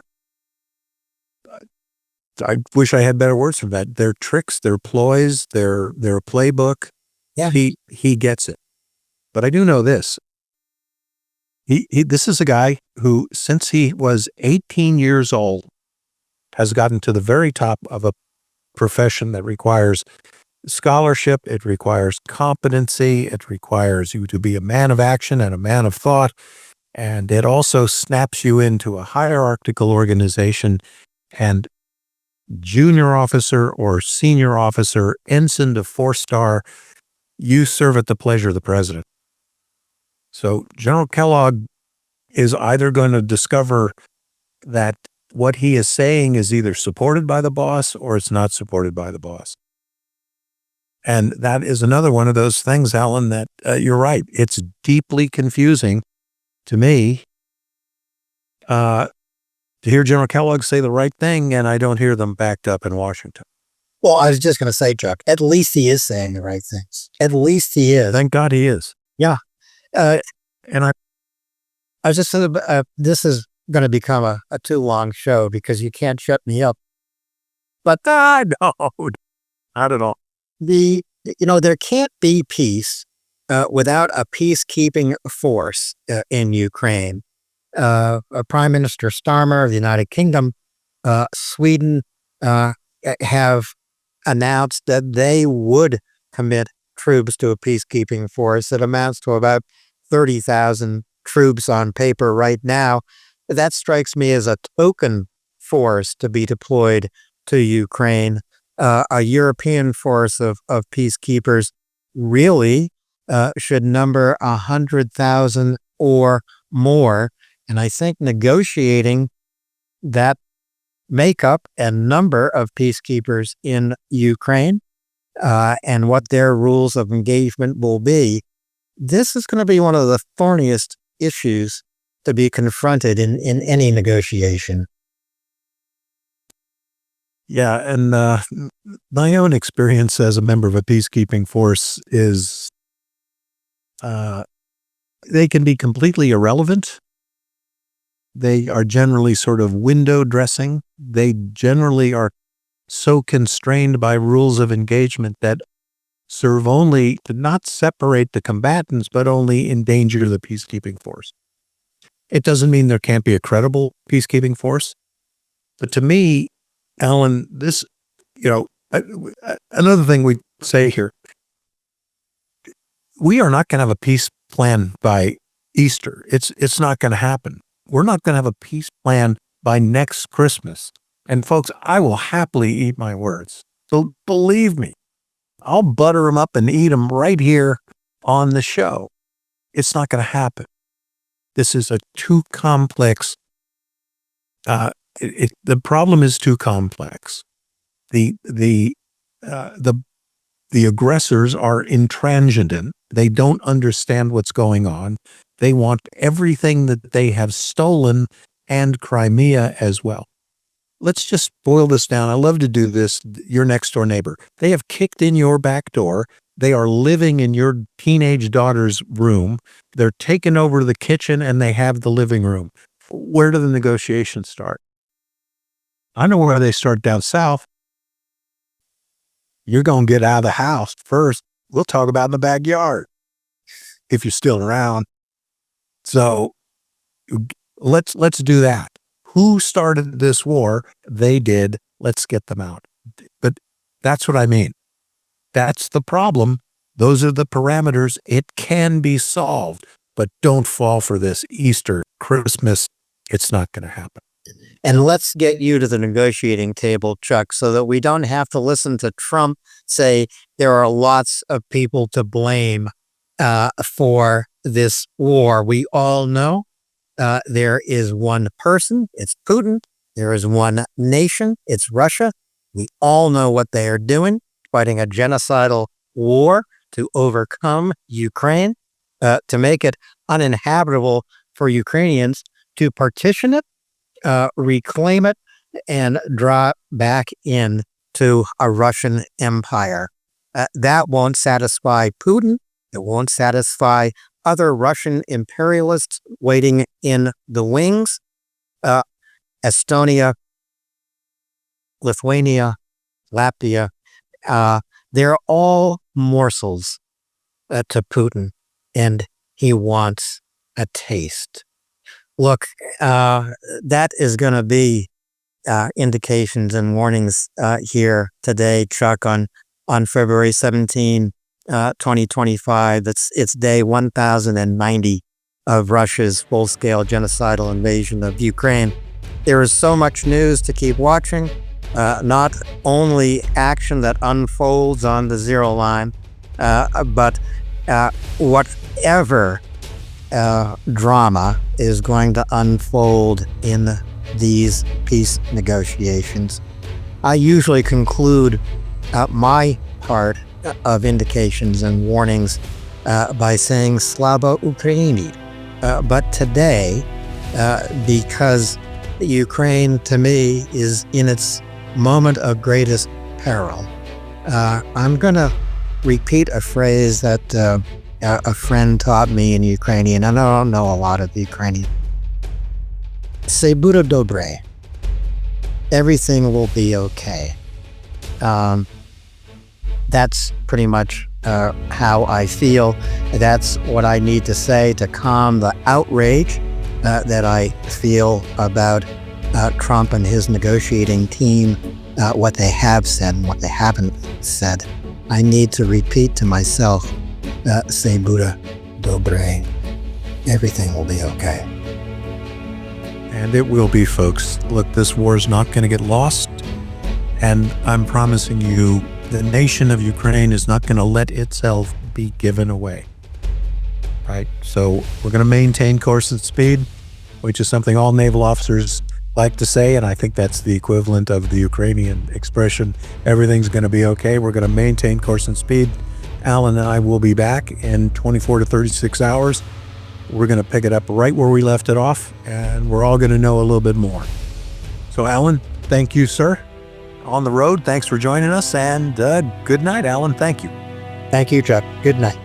wish I had better words for that, their tricks, their ploys, their playbook. Yeah. He gets it. But I do know this. This is a guy who, since he was 18 years old, has gotten to the very top of a profession that requires scholarship, it requires competency, it requires you to be a man of action and a man of thought, and it also snaps you into a hierarchical organization, and junior officer or senior officer, ensign to 4-star, you serve at the pleasure of the president. So General Kellogg is either going to discover that what he is saying is either supported by the boss or it's not supported by the boss. And that is another one of those things, Alan, that you're right. It's deeply confusing to me to hear General Kellogg say the right thing, and I don't hear them backed up in Washington. Well, I was just going to say, Chuck, at least he is saying the right things. At least he is. Thank God he is. Yeah. And I was just saying, this is going to become a too long show because you can't shut me up. But no, not at all. There can't be peace without a peacekeeping force in Ukraine. Prime Minister Starmer of the United Kingdom, Sweden have announced that they would commit troops to a peacekeeping force that amounts to about 30,000 troops on paper right now. That strikes me as a token force to be deployed to Ukraine. A European force of peacekeepers really should number 100,000 or more. And I think negotiating that makeup and number of peacekeepers in Ukraine and what their rules of engagement will be, this is going to be one of the thorniest issues to be confronted in any negotiation. Yeah, and my own experience as a member of a peacekeeping force is they can be completely irrelevant. They are generally sort of window dressing. They generally are so constrained by rules of engagement that serve only to not separate the combatants, but only endanger the peacekeeping force. It doesn't mean there can't be a credible peacekeeping force. But to me, Alan, this, another thing we say here, we are not going to have a peace plan by Easter. It's not going to happen. We're not going to have a peace plan by next Christmas. And folks, I will happily eat my words. So believe me, I'll butter them up and eat them right here on the show. It's not going to happen. This is a too complex. The problem is too complex. The aggressors are intransigent. They don't understand what's going on. They want everything that they have stolen and Crimea as well. Let's just boil this down. I love to do this. Your next door neighbor. They have kicked in your back door. They are living in your teenage daughter's room. They're taken over to the kitchen and they have the living room. Where do the negotiations start? I know where they start down south. You're going to get out of the house first. We'll talk about in the backyard if you're still around. So let's do that. Who started this war? They did. Let's get them out. But that's what I mean. That's the problem. Those are the parameters. It can be solved, but don't fall for this Easter, Christmas. It's not going to happen. And let's get you to the negotiating table, Chuck, so that we don't have to listen to Trump say there are lots of people to blame for this war. We all know there is one person, it's Putin. There is one nation, it's Russia. We all know what they are doing, fighting a genocidal war to overcome Ukraine, to make it uninhabitable for Ukrainians, to partition it, reclaim it, and draw back in to a Russian empire. That won't satisfy Putin. It won't satisfy other Russian imperialists waiting in the wings. Estonia, Lithuania, Latvia, they're all morsels to Putin, and he wants a taste. Look, that is going to be indications and warnings here today, Chuck, on February 17, 2025. It's day 1090 of Russia's full-scale genocidal invasion of Ukraine. There is so much news to keep watching, not only action that unfolds on the zero line, but whatever drama is going to unfold in these peace negotiations. I usually conclude my part of indications and warnings by saying Slava Ukraini. But today, because Ukraine to me is in its moment of greatest peril, I'm going to repeat a phrase that a friend taught me in Ukrainian, and I don't know a lot of Ukrainian. Все буде добре. Everything will be okay. That's pretty much how I feel. That's what I need to say to calm the outrage that I feel about Trump and his negotiating team, what they have said and what they haven't said. I need to repeat to myself, Все буде добре. Everything will be okay. And it will be, folks. Look, this war is not going to get lost. And I'm promising you, the nation of Ukraine is not going to let itself be given away. Right? So we're going to maintain course and speed, which is something all naval officers like to say. And I think that's the equivalent of the Ukrainian expression, everything's going to be okay. We're going to maintain course and speed. Alan and I will be back in 24 to 36 hours. We're going to pick it up right where we left it off, and we're all going to know a little bit more. So, Alan, thank you, sir. On the road, thanks for joining us, and good night, Alan. Thank you. Thank you, Chuck. Good night.